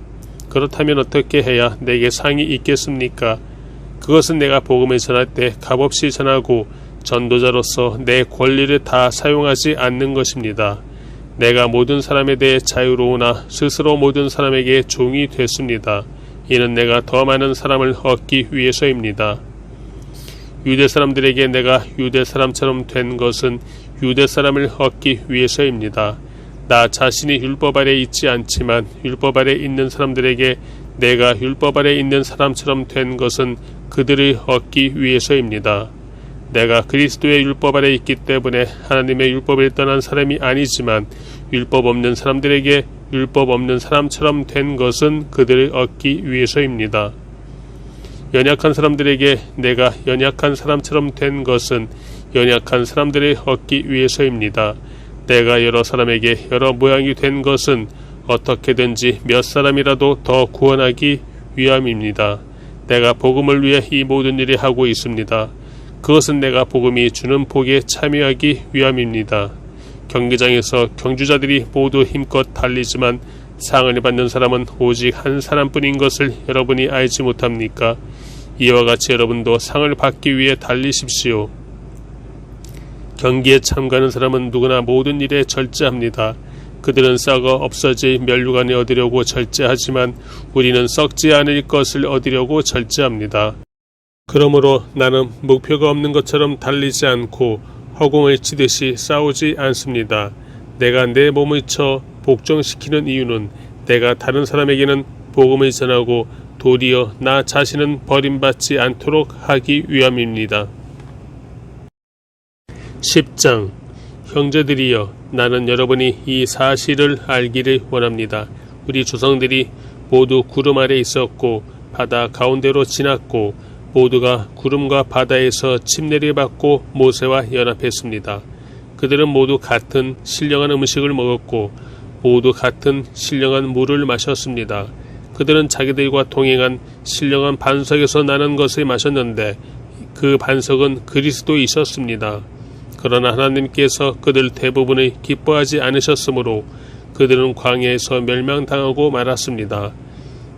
그렇다면 어떻게 해야 내게 상이 있겠습니까? 그것은 내가 복음을 전할 때 값없이 전하고 전도자로서 내 권리를 다 사용하지 않는 것입니다. 내가 모든 사람에 대해 자유로우나 스스로 모든 사람에게 종이 됐습니다. 이는 내가 더 많은 사람을 얻기 위해서입니다. 유대 사람들에게 내가 유대 사람처럼 된 것은 유대 사람을 얻기 위해서입니다. 나 자신이 율법 아래 있지 않지만 율법 아래 있는 사람들에게 내가 율법 아래 있는 사람처럼 된 것은 그들을 얻기 위해서입니다. 내가 그리스도의 율법 아래 있기 때문에 하나님의 율법을 떠난 사람이 아니지만 율법 없는 사람들에게 율법 없는 사람처럼 된 것은 그들을 얻기 위해서입니다. 연약한 사람들에게 내가 연약한 사람처럼 된 것은 연약한 사람들을 얻기 위해서입니다. 내가 여러 사람에게 여러 모양이 된 것은 어떻게든지 몇 사람이라도 더 구원하기 위함입니다. 내가 복음을 위해 이 모든 일을 하고 있습니다. 그것은 내가 복음이 주는 복에 참여하기 위함입니다. 경기장에서 경주자들이 모두 힘껏 달리지만 상을 받는 사람은 오직 한 사람뿐인 것을 여러분이 알지 못합니까? 이와 같이 여러분도 상을 받기 위해 달리십시오. 경기에 참가하는 사람은 누구나 모든 일에 절제합니다. 그들은 썩어 없어질 면류관을 얻으려고 절제하지만 우리는 썩지 않을 것을 얻으려고 절제합니다. 그러므로 나는 목표가 없는 것처럼 달리지 않고 허공을 치듯이 싸우지 않습니다. 내가 내 몸을 쳐 복종시키는 이유는 내가 다른 사람에게는 복음을 전하고 도리어 나 자신은 버림받지 않도록 하기 위함입니다. 10장 형제들이여, 나는 여러분이 이 사실을 알기를 원합니다. 우리 조상들이 모두 구름 아래 있었고 바다 가운데로 지났고 모두가 구름과 바다에서 침례를 받고 모세와 연합했습니다. 그들은 모두 같은 신령한 음식을 먹었고 모두 같은 신령한 물을 마셨습니다. 그들은 자기들과 동행한 신령한 반석에서 나는 것을 마셨는데 그 반석은 그리스도이셨습니다. 그러나 하나님께서 그들 대부분을 기뻐하지 않으셨으므로 그들은 광야에서 멸망당하고 말았습니다.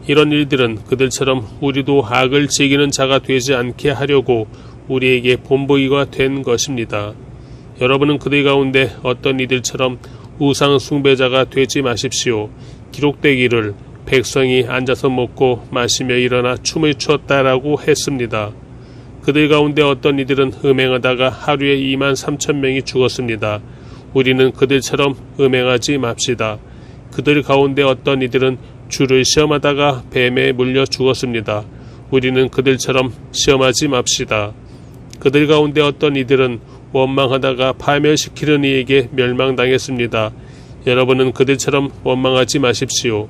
이런 일들은 그들처럼 우리도 악을 즐기는 자가 되지 않게 하려고 우리에게 본보기가 된 것입니다. 여러분은 그들 가운데 어떤 이들처럼 우상 숭배자가 되지 마십시오. 기록되기를 백성이 앉아서 먹고 마시며 일어나 춤을 추었다라고 했습니다. 그들 가운데 어떤 이들은 음행하다가 하루에 23,000명이 죽었습니다. 우리는 그들처럼 음행하지 맙시다. 그들 가운데 어떤 이들은 주를 시험하다가 뱀에 물려 죽었습니다. 우리는 그들처럼 시험하지 맙시다. 그들 가운데 어떤 이들은 원망하다가 파멸시키는 이에게 멸망당했습니다. 여러분은 그들처럼 원망하지 마십시오.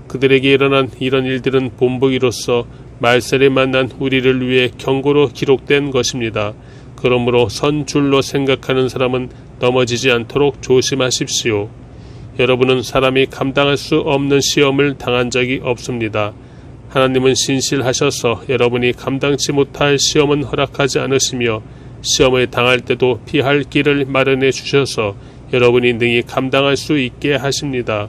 그들에게 일어난 이런 일들은 본보기로서 말세를 만난 우리를 위해 경고로 기록된 것입니다. 그러므로 선 줄로 생각하는 사람은 넘어지지 않도록 조심하십시오. 여러분은 사람이 감당할 수 없는 시험을 당한 적이 없습니다. 하나님은 신실하셔서 여러분이 감당치 못할 시험은 허락하지 않으시며 시험을 당할 때도 피할 길을 마련해 주셔서 여러분이 능히 감당할 수 있게 하십니다.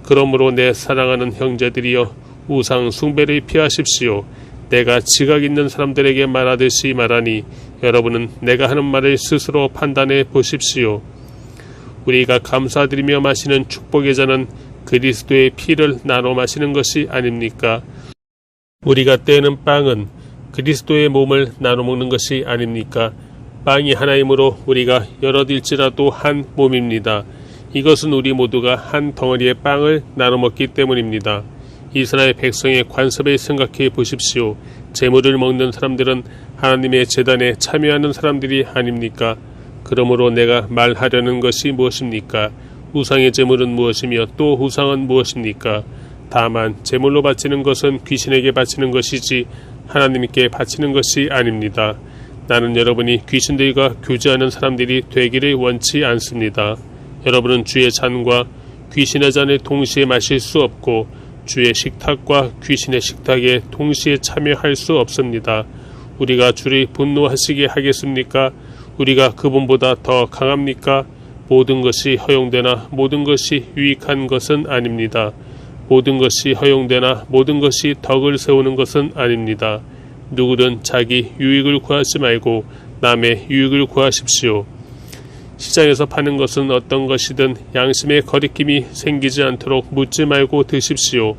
그러므로 내 사랑하는 형제들이여, 우상 숭배를 피하십시오. 내가 지각 있는 사람들에게 말하듯이 말하니 여러분은 내가 하는 말을 스스로 판단해 보십시오. 우리가 감사드리며 마시는 축복의 잔은 그리스도의 피를 나눠 마시는 것이 아닙니까? 우리가 떼는 빵은 그리스도의 몸을 나눠 먹는 것이 아닙니까? 빵이 하나이므로 우리가 여럿일지라도 한 몸입니다. 이것은 우리 모두가 한 덩어리의 빵을 나눠 먹기 때문입니다. 이스라엘 백성의 관습을 생각해 보십시오. 제물을 먹는 사람들은 하나님의 제단에 참여하는 사람들이 아닙니까? 그러므로 내가 말하려는 것이 무엇입니까? 우상의 제물은 무엇이며 또 우상은 무엇입니까? 다만 제물로 바치는 것은 귀신에게 바치는 것이지 하나님께 바치는 것이 아닙니다. 나는 여러분이 귀신들과 교제하는 사람들이 되기를 원치 않습니다. 여러분은 주의 잔과 귀신의 잔을 동시에 마실 수 없고 주의 식탁과 귀신의 식탁에 동시에 참여할 수 없습니다. 우리가 주를 분노하시게 하겠습니까? 우리가 그분보다 더 강합니까? 모든 것이 허용되나 모든 것이 유익한 것은 아닙니다. 모든 것이 허용되나 모든 것이 덕을 세우는 것은 아닙니다. 누구든 자기 유익을 구하지 말고 남의 유익을 구하십시오. 시장에서 파는 것은 어떤 것이든 양심의 거리낌이 생기지 않도록 묻지 말고 드십시오.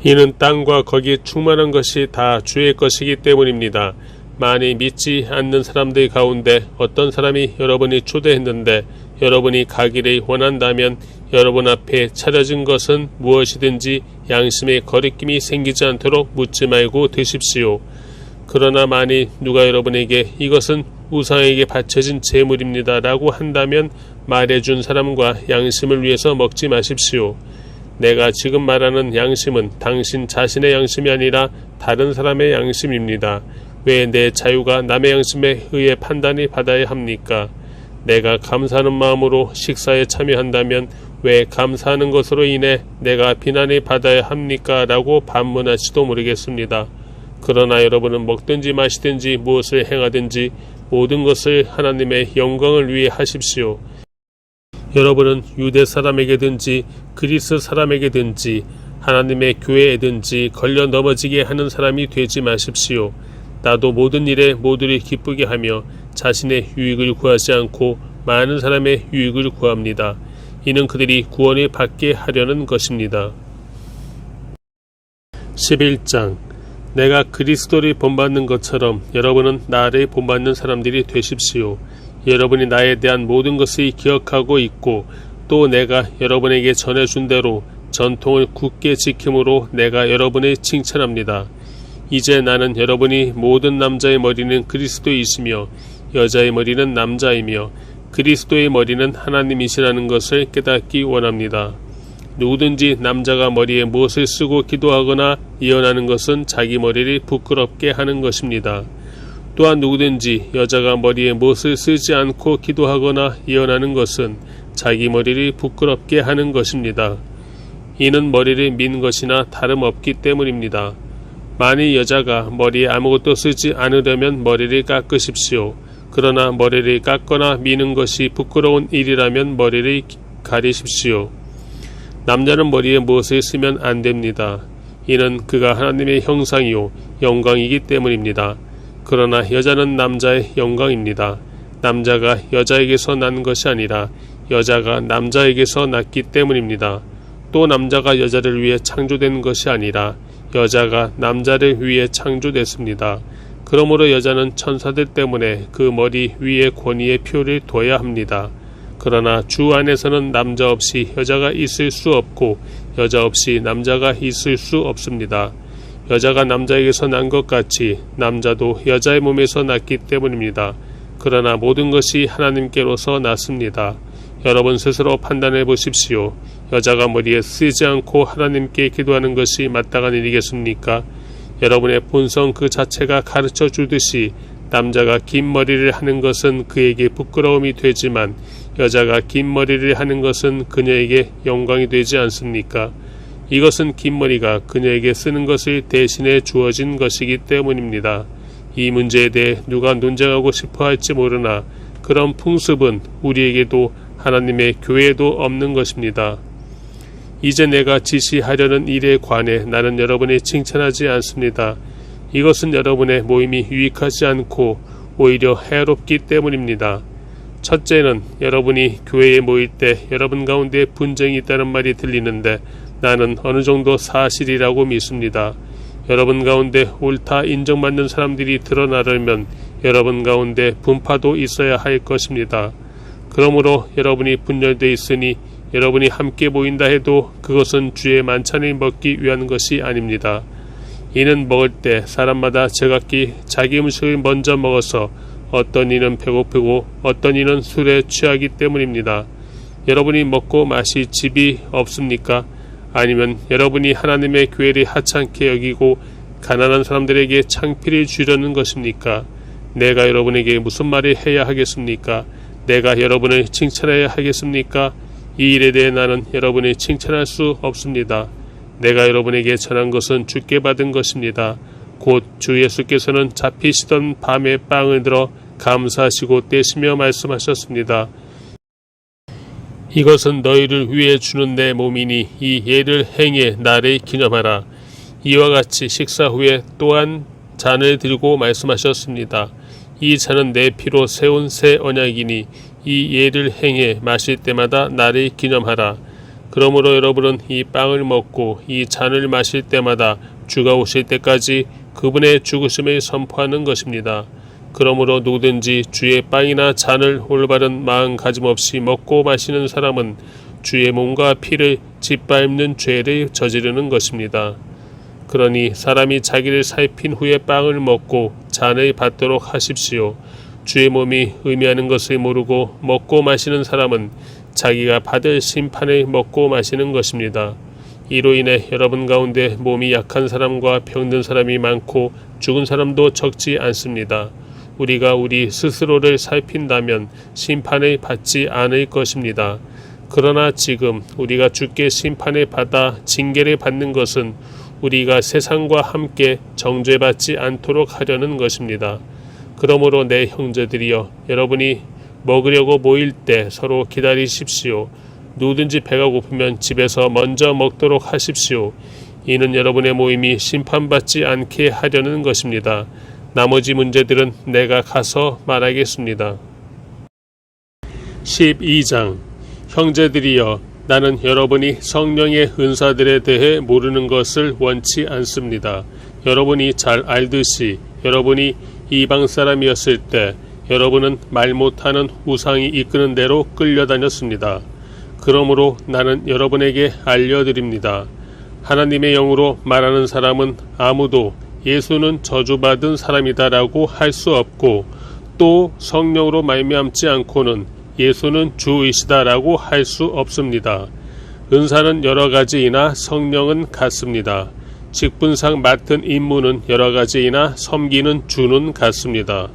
이는 땅과 거기에 충만한 것이 다 주의 것이기 때문입니다. 만일 믿지 않는 사람들 가운데 어떤 사람이 여러분이 초대했는데 여러분이 가기를 원한다면 여러분 앞에 차려진 것은 무엇이든지 양심의 거리낌이 생기지 않도록 묻지 말고 드십시오. 그러나 만일 누가 여러분에게 이것은 우상에게 바쳐진 제물입니다 라고 한다면 말해준 사람과 양심을 위해서 먹지 마십시오. 내가 지금 말하는 양심은 당신 자신의 양심이 아니라 다른 사람의 양심입니다. 왜 내 자유가 남의 양심에 의해 판단이 받아야 합니까? 내가 감사하는 마음으로 식사에 참여한다면 왜 감사하는 것으로 인해 내가 비난을 받아야 합니까? 라고 반문할지도 모르겠습니다. 그러나 여러분은 먹든지 마시든지 무엇을 행하든지 모든 것을 하나님의 영광을 위해 하십시오. 여러분은 유대 사람에게든지 그리스 사람에게든지 하나님의 교회에든지 걸려 넘어지게 하는 사람이 되지 마십시오. 나도 모든 일에 모두를 기쁘게 하며 자신의 유익을 구하지 않고 많은 사람의 유익을 구합니다. 이는 그들이 구원을 받게 하려는 것입니다. 11장 내가 그리스도를 본받는 것처럼 여러분은 나를 본받는 사람들이 되십시오. 여러분이 나에 대한 모든 것을 기억하고 있고 또 내가 여러분에게 전해준 대로 전통을 굳게 지킴으로 내가 여러분을 칭찬합니다. 이제 나는 여러분이 모든 남자의 머리는 그리스도이시며 여자의 머리는 남자이며 그리스도의 머리는 하나님이시라는 것을 깨닫기 원합니다. 누구든지 남자가 머리에 무엇을 쓰고 기도하거나 예언하는 것은 자기 머리를 부끄럽게 하는 것입니다. 또한 누구든지 여자가 머리에 무엇을 쓰지 않고 기도하거나 예언하는 것은 자기 머리를 부끄럽게 하는 것입니다. 이는 머리를 민 것이나 다름없기 때문입니다. 만일 여자가 머리에 아무것도 쓰지 않으려면 머리를 깎으십시오. 그러나 머리를 깎거나 미는 것이 부끄러운 일이라면 머리를 가리십시오. 남자는 머리에 무엇을 쓰면 안 됩니다. 이는 그가 하나님의 형상이요 영광이기 때문입니다. 그러나 여자는 남자의 영광입니다. 남자가 여자에게서 난 것이 아니라 여자가 남자에게서 났기 때문입니다. 또 남자가 여자를 위해 창조된 것이 아니라 여자가 남자를 위해 창조됐습니다. 그러므로 여자는 천사들 때문에 그 머리 위에 권위의 표를 둬야 합니다. 그러나 주 안에서는 남자 없이 여자가 있을 수 없고 여자 없이 남자가 있을 수 없습니다. 여자가 남자에게서 난 것 같이 남자도 여자의 몸에서 났기 때문입니다. 그러나 모든 것이 하나님께로서 났습니다. 여러분 스스로 판단해 보십시오. 여자가 머리에 쓰지 않고 하나님께 기도하는 것이 마땅한 일이겠습니까? 여러분의 본성 그 자체가 가르쳐 주듯이 남자가 긴 머리를 하는 것은 그에게 부끄러움이 되지만 여자가 긴 머리를 하는 것은 그녀에게 영광이 되지 않습니까? 이것은 긴 머리가 그녀에게 쓰는 것을 대신해 주어진 것이기 때문입니다. 이 문제에 대해 누가 논쟁하고 싶어 할지 모르나 그런 풍습은 우리에게도 하나님의 교회에도 없는 것입니다. 이제 내가 지시하려는 일에 관해 나는 여러분을 칭찬하지 않습니다. 이것은 여러분의 모임이 유익하지 않고 오히려 해롭기 때문입니다. 첫째는 여러분이 교회에 모일 때 여러분 가운데 분쟁이 있다는 말이 들리는데 나는 어느 정도 사실이라고 믿습니다. 여러분 가운데 옳다 인정받는 사람들이 드러나려면 여러분 가운데 분파도 있어야 할 것입니다. 그러므로 여러분이 분열되어 있으니 여러분이 함께 모인다 해도 그것은 주의 만찬을 먹기 위한 것이 아닙니다. 이는 먹을 때 사람마다 제각기 자기 음식을 먼저 먹어서 어떤 이는 배고프고 어떤 이는 술에 취하기 때문입니다. 여러분이 먹고 마실 집이 없습니까? 아니면 여러분이 하나님의 교회를 하찮게 여기고 가난한 사람들에게 창피를 주려는 것입니까? 내가 여러분에게 무슨 말을 해야 하겠습니까? 내가 여러분을 칭찬해야 하겠습니까? 이 일에 대해 나는 여러분을 칭찬할 수 없습니다. 내가 여러분에게 전한 것은 주께 받은 것입니다. 곧 주 예수께서는 잡히시던 밤에 빵을 들어 감사하시고 떼시며 말씀하셨습니다. 이것은 너희를 위해 주는 내 몸이니 이 예를 행해 나를 기념하라. 이와 같이 식사 후에 또한 잔을 들고 말씀하셨습니다. 이 잔은 내 피로 세운 새 언약이니 이 예를 행해 마실 때마다 나를 기념하라. 그러므로 여러분은 이 빵을 먹고 이 잔을 마실 때마다 주가 오실 때까지 그분의 죽으심을 선포하는 것입니다. 그러므로 누구든지 주의 빵이나 잔을 올바른 마음가짐 없이 먹고 마시는 사람은 주의 몸과 피를 짓밟는 죄를 저지르는 것입니다. 그러니 사람이 자기를 살핀 후에 빵을 먹고 잔을 받도록 하십시오. 주의 몸이 의미하는 것을 모르고 먹고 마시는 사람은 자기가 받을 심판을 먹고 마시는 것입니다. 이로 인해 여러분 가운데 몸이 약한 사람과 병든 사람이 많고 죽은 사람도 적지 않습니다. 우리가 우리 스스로를 살핀다면 심판을 받지 않을 것입니다. 그러나 지금 우리가 주께 심판을 받아 징계를 받는 것은 우리가 세상과 함께 정죄받지 않도록 하려는 것입니다. 그러므로 내 형제들이여, 여러분이 먹으려고 모일 때 서로 기다리십시오. 누구든지 배가 고프면 집에서 먼저 먹도록 하십시오. 이는 여러분의 모임이 심판받지 않게 하려는 것입니다. 나머지 문제들은 내가 가서 말하겠습니다. 12장. 형제들이여, 나는 여러분이 성령의 은사들에 대해 모르는 것을 원치 않습니다. 여러분이 잘 알듯이 여러분이 이방 사람이었을 때 여러분은 말 못하는 우상이 이끄는 대로 끌려다녔습니다. 그러므로 나는 여러분에게 알려드립니다. 하나님의 영으로 말하는 사람은 아무도 예수는 저주받은 사람이다라고 할 수 없고 또 성령으로 말미암지 않고는 예수는 주이시다라고 할 수 없습니다. 은사는 여러 가지이나 성령은 같습니다. 직분상 맡은 임무는 여러 가지이나 섬기는 주는 같습니다.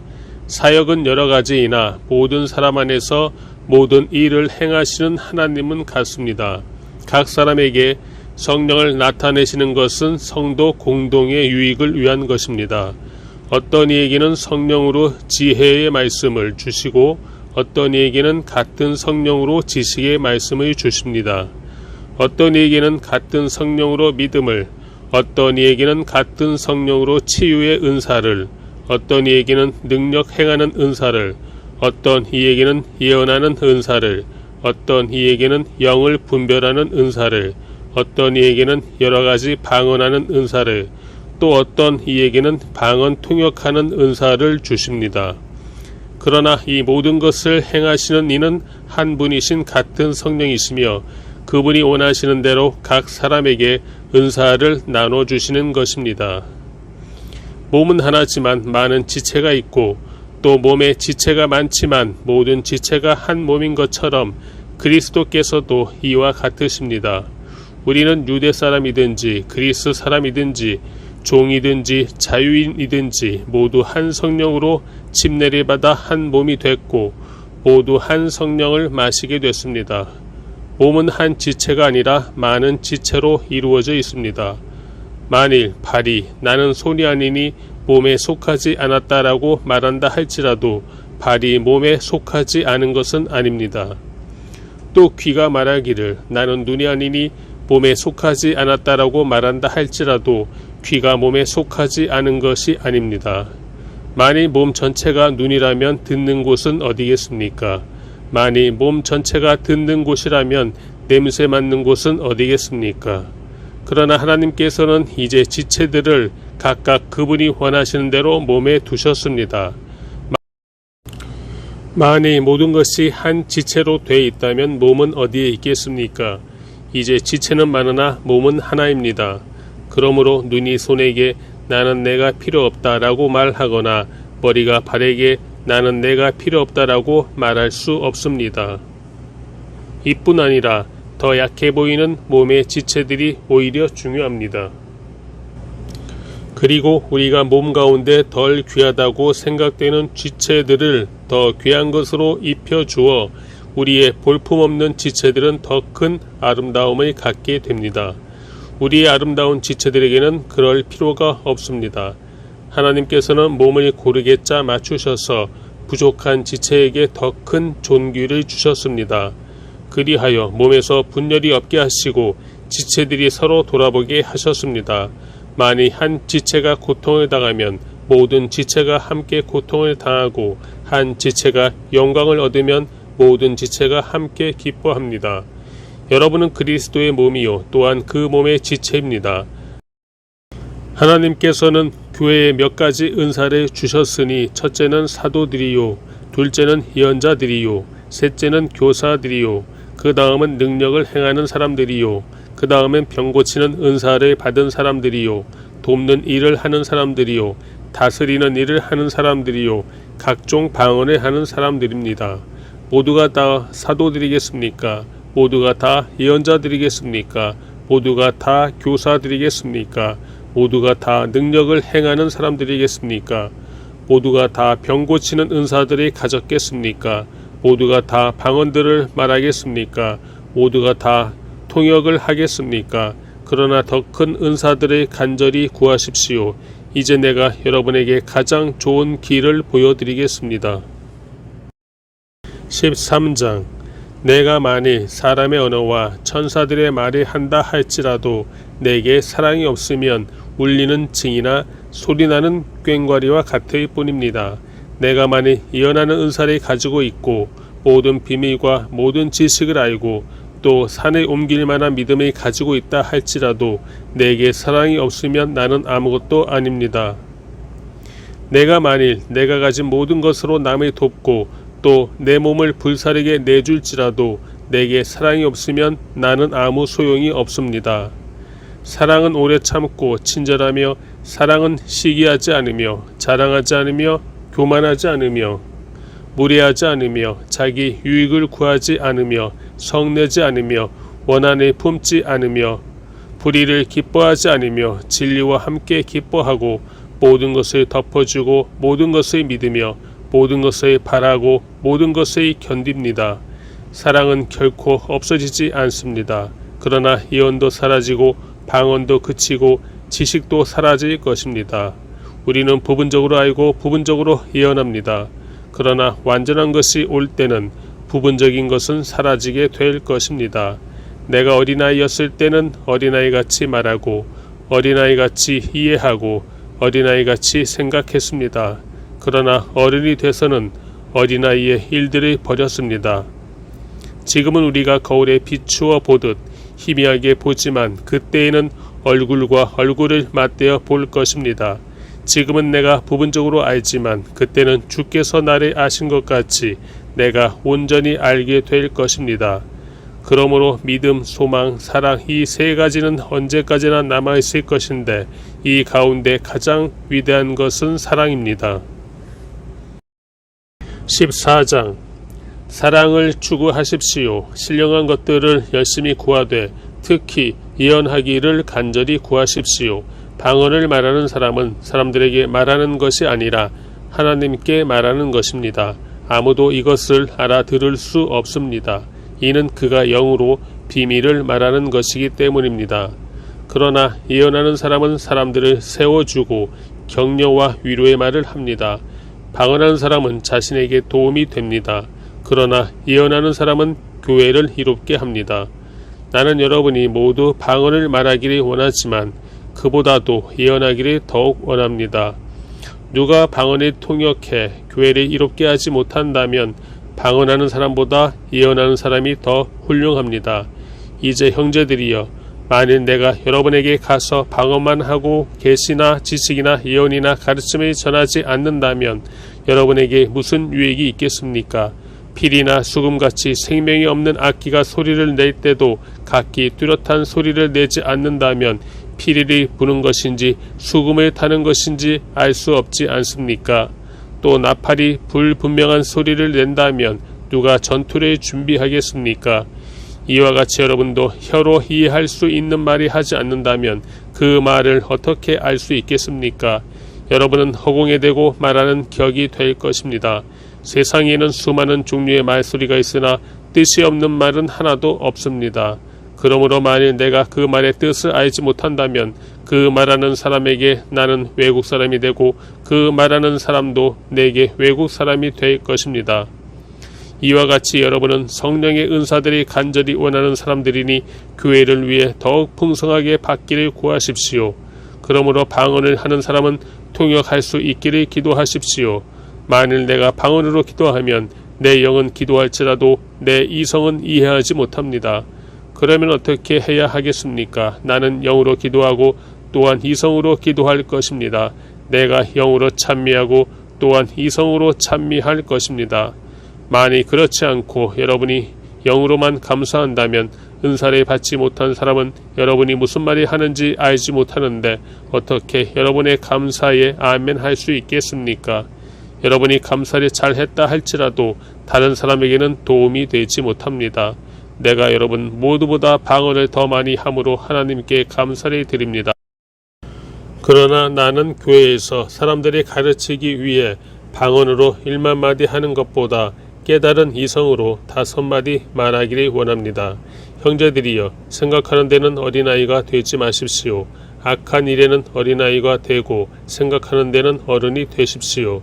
사역은 여러 가지이나 모든 사람 안에서 모든 일을 행하시는 하나님은 같습니다. 각 사람에게 성령을 나타내시는 것은 성도 공동의 유익을 위한 것입니다. 어떤 이에게는 성령으로 지혜의 말씀을 주시고 어떤 이에게는 같은 성령으로 지식의 말씀을 주십니다. 어떤 이에게는 같은 성령으로 믿음을, 어떤 이에게는 같은 성령으로 치유의 은사를, 어떤 이에게는 능력 행하는 은사를, 어떤 이에게는 예언하는 은사를, 어떤 이에게는 영을 분별하는 은사를, 어떤 이에게는 여러 가지 방언하는 은사를, 또 어떤 이에게는 방언 통역하는 은사를 주십니다. 그러나 이 모든 것을 행하시는 이는 한 분이신 같은 성령이시며 그분이 원하시는 대로 각 사람에게 은사를 나눠주시는 것입니다. 몸은 하나지만 많은 지체가 있고 또 몸에 지체가 많지만 모든 지체가 한 몸인 것처럼 그리스도께서도 이와 같으십니다. 우리는 유대 사람이든지 그리스 사람이든지 종이든지 자유인이든지 모두 한 성령으로 침례를 받아 한 몸이 됐고 모두 한 성령을 마시게 됐습니다. 몸은 한 지체가 아니라 많은 지체로 이루어져 있습니다. 만일 발이 나는 손이 아니니 몸에 속하지 않았다라고 말한다 할지라도 발이 몸에 속하지 않은 것은 아닙니다. 또 귀가 말하기를 나는 눈이 아니니 몸에 속하지 않았다라고 말한다 할지라도 귀가 몸에 속하지 않은 것이 아닙니다. 만일 몸 전체가 눈이라면 듣는 곳은 어디겠습니까? 만일 몸 전체가 듣는 곳이라면 냄새 맡는 곳은 어디겠습니까? 그러나 하나님께서는 이제 지체들을 각각 그분이 원하시는 대로 몸에 두셨습니다. 만일 모든 것이 한 지체로 돼 있다면 몸은 어디에 있겠습니까? 이제 지체는 많으나 몸은 하나입니다. 그러므로 눈이 손에게 나는 내가 필요 없다라고 말하거나 머리가 발에게 나는 내가 필요 없다라고 말할 수 없습니다. 이뿐 아니라 더 약해 보이는 몸의 지체들이 오히려 중요합니다. 그리고 우리가 몸 가운데 덜 귀하다고 생각되는 지체들을 더 귀한 것으로 입혀주어 우리의 볼품없는 지체들은 더 큰 아름다움을 갖게 됩니다. 우리의 아름다운 지체들에게는 그럴 필요가 없습니다. 하나님께서는 몸을 고르게 짜 맞추셔서 부족한 지체에게 더 큰 존귀를 주셨습니다. 그리하여 몸에서 분열이 없게 하시고 지체들이 서로 돌아보게 하셨습니다. 만일 한 지체가 고통을 당하면 모든 지체가 함께 고통을 당하고 한 지체가 영광을 얻으면 모든 지체가 함께 기뻐합니다. 여러분은 그리스도의 몸이요 또한 그 몸의 지체입니다. 하나님께서는 교회에 몇 가지 은사를 주셨으니 첫째는 사도들이요, 둘째는 예언자들이요, 셋째는 교사들이요, 그 다음은 능력을 행하는 사람들이요, 그 다음엔 병 고치는 은사를 받은 사람들이요, 돕는 일을 하는 사람들이요, 다스리는 일을 하는 사람들이요, 각종 방언을 하는 사람들입니다. 모두가 다 사도들이겠습니까? 모두가 다 예언자들이겠습니까? 모두가 다 교사들이겠습니까? 모두가 다 능력을 행하는 사람들이겠습니까? 모두가 다 병 고치는 은사들이 가졌겠습니까? 모두가 다 방언들을 말하겠습니까? 모두가 다 통역을 하겠습니까? 그러나 더 큰 은사들을 간절히 구하십시오. 이제 내가 여러분에게 가장 좋은 길을 보여드리겠습니다. 13장 내가 만일 사람의 언어와 천사들의 말을 한다 할지라도 내게 사랑이 없으면 울리는 징이나 소리나는 꽹과리와 같을 뿐입니다. 내가 만일 예언하는 은사를 가지고 있고 모든 비밀과 모든 지식을 알고 또 산에 옮길 만한 믿음을 가지고 있다 할지라도 내게 사랑이 없으면 나는 아무것도 아닙니다. 내가 만일 내가 가진 모든 것으로 남을 돕고 또 내 몸을 불사르게 내줄지라도 내게 사랑이 없으면 나는 아무 소용이 없습니다. 사랑은 오래 참고 친절하며 사랑은 시기하지 않으며 자랑하지 않으며 교만하지 않으며 무례하지 않으며 자기 유익을 구하지 않으며 성내지 않으며 원한을 품지 않으며 불의를 기뻐하지 않으며 진리와 함께 기뻐하고 모든 것을 덮어주고 모든 것을 믿으며 모든 것을 바라고 모든 것을 견딥니다. 사랑은 결코 없어지지 않습니다. 그러나 예언도 사라지고 방언도 그치고 지식도 사라질 것입니다. 우리는 부분적으로 알고 부분적으로 예언합니다. 그러나 완전한 것이 올 때는 부분적인 것은 사라지게 될 것입니다. 내가 어린아이였을 때는 어린아이같이 말하고 어린아이같이 이해하고 어린아이같이 생각했습니다. 그러나 어른이 돼서는 어린아이의 일들을 버렸습니다. 지금은 우리가 거울에 비추어 보듯 희미하게 보지만 그때에는 얼굴과 얼굴을 맞대어 볼 것입니다. 지금은 내가 부분적으로 알지만 그때는 주께서 나를 아신 것 같이 내가 온전히 알게 될 것입니다. 그러므로 믿음, 소망, 사랑 이 세 가지는 언제까지나 남아있을 것인데 이 가운데 가장 위대한 것은 사랑입니다. 14장 사랑을 추구하십시오. 신령한 것들을 열심히 구하되 특히 예언하기를 간절히 구하십시오. 방언을 말하는 사람은 사람들에게 말하는 것이 아니라 하나님께 말하는 것입니다. 아무도 이것을 알아들을 수 없습니다. 이는 그가 영으로 비밀을 말하는 것이기 때문입니다. 그러나 예언하는 사람은 사람들을 세워주고 격려와 위로의 말을 합니다. 방언하는 사람은 자신에게 도움이 됩니다. 그러나 예언하는 사람은 교회를 이롭게 합니다. 나는 여러분이 모두 방언을 말하기를 원하지만 그보다도 예언하기를 더욱 원합니다. 누가 방언을 통역해 교회를 이롭게 하지 못한다면 방언하는 사람보다 예언하는 사람이 더 훌륭합니다. 이제 형제들이여, 만일 내가 여러분에게 가서 방언만 하고 계시나 지식이나 예언이나 가르침을 전하지 않는다면 여러분에게 무슨 유익이 있겠습니까? 필이나 수금같이 생명이 없는 악기가 소리를 낼 때도 각기 뚜렷한 소리를 내지 않는다면 피리를 부는 것인지 수금을 타는 것인지 알 수 없지 않습니까? 또 나팔이 불분명한 소리를 낸다면 누가 전투를 준비하겠습니까? 이와 같이 여러분도 혀로 이해할 수 있는 말이 하지 않는다면 그 말을 어떻게 알 수 있겠습니까? 여러분은 허공에 대고 말하는 격이 될 것입니다. 세상에는 수많은 종류의 말소리가 있으나 뜻이 없는 말은 하나도 없습니다. 그러므로 만일 내가 그 말의 뜻을 알지 못한다면 그 말하는 사람에게 나는 외국 사람이 되고 그 말하는 사람도 내게 외국 사람이 될 것입니다. 이와 같이 여러분은 성령의 은사들이 간절히 원하는 사람들이니 교회를 위해 더욱 풍성하게 받기를 구하십시오. 그러므로 방언을 하는 사람은 통역할 수 있기를 기도하십시오. 만일 내가 방언으로 기도하면 내 영은 기도할지라도 내 이성은 이해하지 못합니다. 그러면 어떻게 해야 하겠습니까? 나는 영으로 기도하고 또한 이성으로 기도할 것입니다. 내가 영으로 찬미하고 또한 이성으로 찬미할 것입니다. 만일 그렇지 않고 여러분이 영으로만 감사한다면 은사를 받지 못한 사람은 여러분이 무슨 말을 하는지 알지 못하는데 어떻게 여러분의 감사에 아멘 할 수 있겠습니까? 여러분이 감사를 잘했다 할지라도 다른 사람에게는 도움이 되지 못합니다. 내가 여러분 모두보다 방언을 더 많이 함으로 하나님께 감사를 드립니다. 그러나 나는 교회에서 사람들이 가르치기 위해 방언으로 1만 마디 하는 것보다 깨달은 이성으로 5마디 말하기를 원합니다. 형제들이여, 생각하는 데는 어린아이가 되지 마십시오. 악한 일에는 어린아이가 되고 생각하는 데는 어른이 되십시오.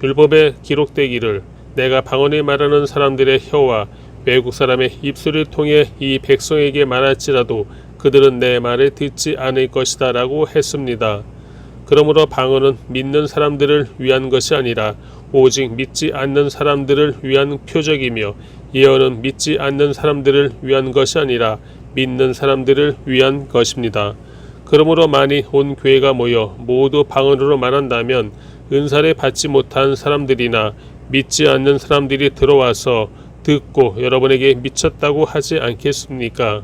율법에 기록되기를 내가 방언을 말하는 사람들의 혀와 외국 사람의 입술을 통해 이 백성에게 말할지라도 그들은 내 말을 듣지 않을 것이다 라고 했습니다. 그러므로 방언은 믿는 사람들을 위한 것이 아니라 오직 믿지 않는 사람들을 위한 표적이며 예언은 믿지 않는 사람들을 위한 것이 아니라 믿는 사람들을 위한 것입니다. 그러므로 만일 온 교회가 모여 모두 방언으로 말한다면 은사를 받지 못한 사람들이나 믿지 않는 사람들이 들어와서 듣고 여러분에게 미쳤다고 하지 않겠습니까?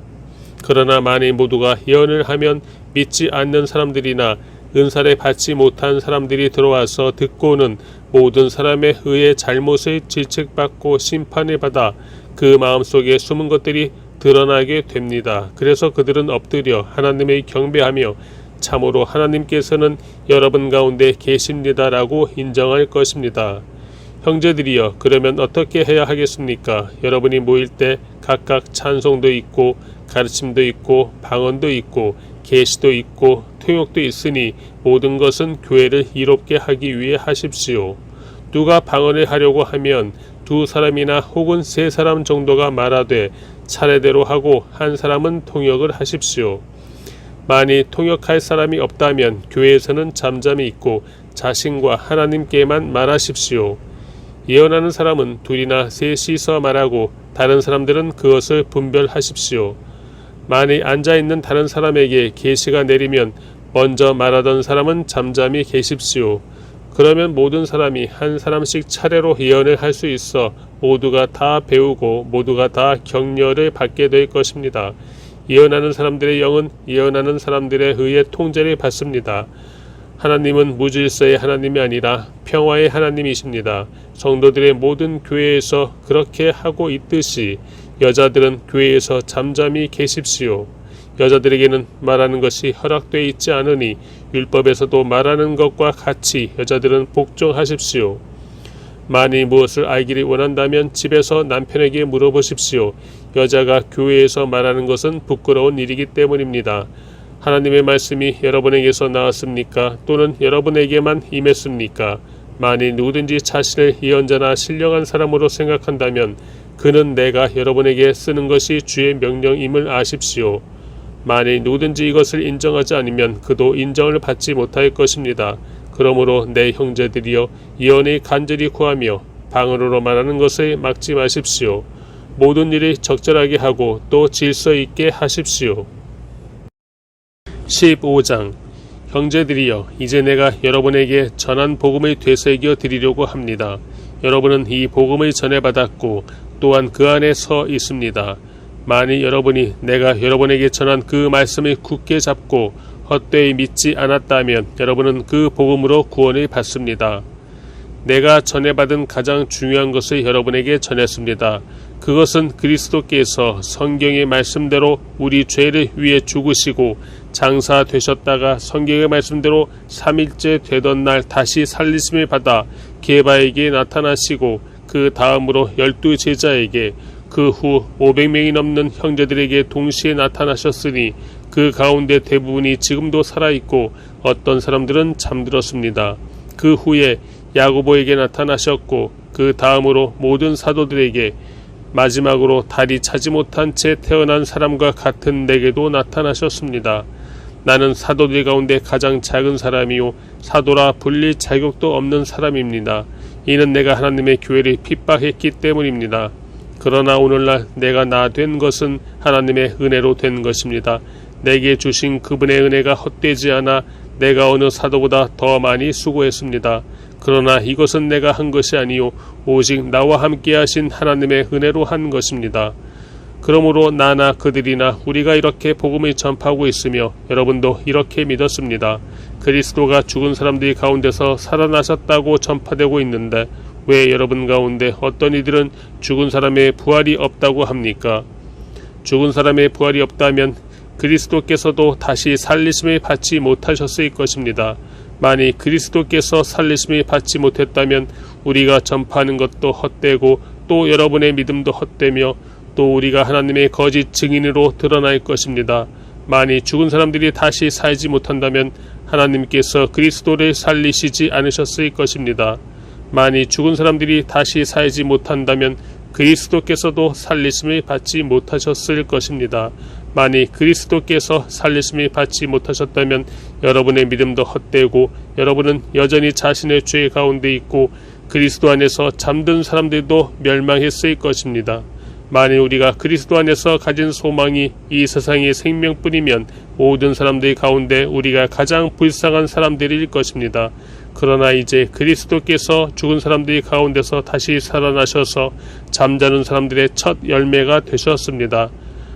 그러나 만일 모두가 예언을 하면 믿지 않는 사람들이나 은사를 받지 못한 사람들이 들어와서 듣고는 모든 사람에 의해 잘못을 질책받고 심판을 받아 그 마음속에 숨은 것들이 드러나게 됩니다. 그래서 그들은 엎드려 하나님을 경배하며 참으로 하나님께서는 여러분 가운데 계십니다라고 인정할 것입니다. 형제들이여, 그러면 어떻게 해야 하겠습니까? 여러분이 모일 때 각각 찬송도 있고 가르침도 있고 방언도 있고 계시도 있고 통역도 있으니 모든 것은 교회를 이롭게 하기 위해 하십시오. 누가 방언을 하려고 하면 2사람이나 혹은 3사람 정도가 말하되 차례대로 하고 한 사람은 통역을 하십시오. 만일 통역할 사람이 없다면 교회에서는 잠잠히 있고 자신과 하나님께만 말하십시오. 예언하는 사람은 2이나 3이서 말하고 다른 사람들은 그것을 분별하십시오. 만일 앉아있는 다른 사람에게 계시가 내리면 먼저 말하던 사람은 잠잠히 계십시오. 그러면 모든 사람이 한 사람씩 차례로 예언을 할 수 있어 모두가 다 배우고 모두가 다 격려를 받게 될 것입니다. 예언하는 사람들의 영은 예언하는 사람들에 의해 통제를 받습니다. 하나님은 무질서의 하나님이 아니라 평화의 하나님이십니다. 성도들의 모든 교회에서 그렇게 하고 있듯이 여자들은 교회에서 잠잠히 계십시오. 여자들에게는 말하는 것이 허락되어 있지 않으니 율법에서도 말하는 것과 같이 여자들은 복종하십시오. 만일 무엇을 알기를 원한다면 집에서 남편에게 물어보십시오. 여자가 교회에서 말하는 것은 부끄러운 일이기 때문입니다. 하나님의 말씀이 여러분에게서 나왔습니까? 또는 여러분에게만 임했습니까? 만일 누구든지 자신을 예언자나 신령한 사람으로 생각한다면 그는 내가 여러분에게 쓰는 것이 주의 명령임을 아십시오. 만일 누구든지 이것을 인정하지 않으면 그도 인정을 받지 못할 것입니다. 그러므로 내 형제들이여, 예언을 간절히 구하며 방언으로 말하는 것을 막지 마십시오. 모든 일을 적절하게 하고 또 질서 있게 하십시오. 15장. 형제들이여, 이제 내가 여러분에게 전한 복음을 되새겨 드리려고 합니다. 여러분은 이 복음을 전해받았고 또한 그 안에 서 있습니다. 만일 여러분이 내가 여러분에게 전한 그 말씀을 굳게 잡고 헛되이 믿지 않았다면 여러분은 그 복음으로 구원을 받습니다. 내가 전해받은 가장 중요한 것을 여러분에게 전했습니다. 그것은 그리스도께서 성경의 말씀대로 우리 죄를 위해 죽으시고 장사되셨다가 성경의 말씀대로 3일째 되던 날 다시 살리심을 받아 게바에게 나타나시고 그 다음으로 12제자에게 그 후 500명이 넘는 형제들에게 동시에 나타나셨으니 그 가운데 대부분이 지금도 살아있고 어떤 사람들은 잠들었습니다. 그 후에 야고보에게 나타나셨고 그 다음으로 모든 사도들에게 마지막으로 달이 차지 못한 채 태어난 사람과 같은 내게도 나타나셨습니다. 나는 사도들 가운데 가장 작은 사람이요 사도라 불릴 자격도 없는 사람입니다. 이는 내가 하나님의 교회를 핍박했기 때문입니다. 그러나 오늘날 내가 나 된 것은 하나님의 은혜로 된 것입니다. 내게 주신 그분의 은혜가 헛되지 않아 내가 어느 사도보다 더 많이 수고했습니다. 그러나 이것은 내가 한 것이 아니요 오직 나와 함께 하신 하나님의 은혜로 한 것입니다. 그러므로 나나 그들이나 우리가 이렇게 복음을 전파하고 있으며 여러분도 이렇게 믿었습니다. 그리스도가 죽은 사람들 가운데서 살아나셨다고 전파되고 있는데 왜 여러분 가운데 어떤 이들은 죽은 사람의 부활이 없다고 합니까? 죽은 사람의 부활이 없다면 그리스도께서도 다시 살리심을 받지 못하셨을 것입니다. 만일 그리스도께서 살리심을 받지 못했다면 우리가 전파하는 것도 헛되고 또 여러분의 믿음도 헛되며 또 우리가 하나님의 거짓 증인으로 드러날 것입니다. 만일 죽은 사람들이 다시 살지 못한다면 하나님께서 그리스도를 살리시지 않으셨을 것입니다. 만일 죽은 사람들이 다시 살지 못한다면 그리스도께서도 살리심을 받지 못하셨을 것입니다. 만일 그리스도께서 살리심을 받지 못하셨다면 여러분의 믿음도 헛되고 여러분은 여전히 자신의 죄 가운데 있고 그리스도 안에서 잠든 사람들도 멸망했을 것입니다. 만일 우리가 그리스도 안에서 가진 소망이 이 세상의 생명뿐이면 모든 사람들 가운데 우리가 가장 불쌍한 사람들일 것입니다. 그러나 이제 그리스도께서 죽은 사람들 가운데서 다시 살아나셔서 잠자는 사람들의 첫 열매가 되셨습니다.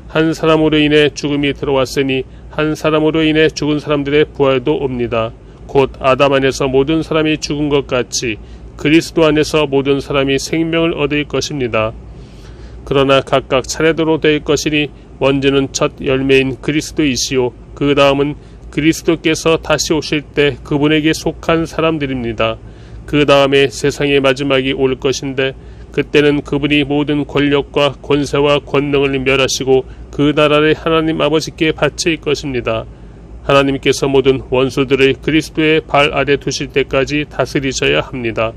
한 사람으로 인해 죽음이 들어왔으니 한 사람으로 인해 죽은 사람들의 부활도 옵니다. 곧 아담 안에서 모든 사람이 죽은 것 같이 그리스도 안에서 모든 사람이 생명을 얻을 것입니다. 그러나 각각 차례대로 될 것이니 먼저는 첫 열매인 그리스도이시요 그 다음은 그리스도께서 다시 오실 때 그분에게 속한 사람들입니다. 그 다음에 세상의 마지막이 올 것인데 그때는 그분이 모든 권력과 권세와 권능을 멸하시고 그 나라를 하나님 아버지께 바칠 것입니다. 하나님께서 모든 원수들을 그리스도의 발 아래 두실 때까지 다스리셔야 합니다.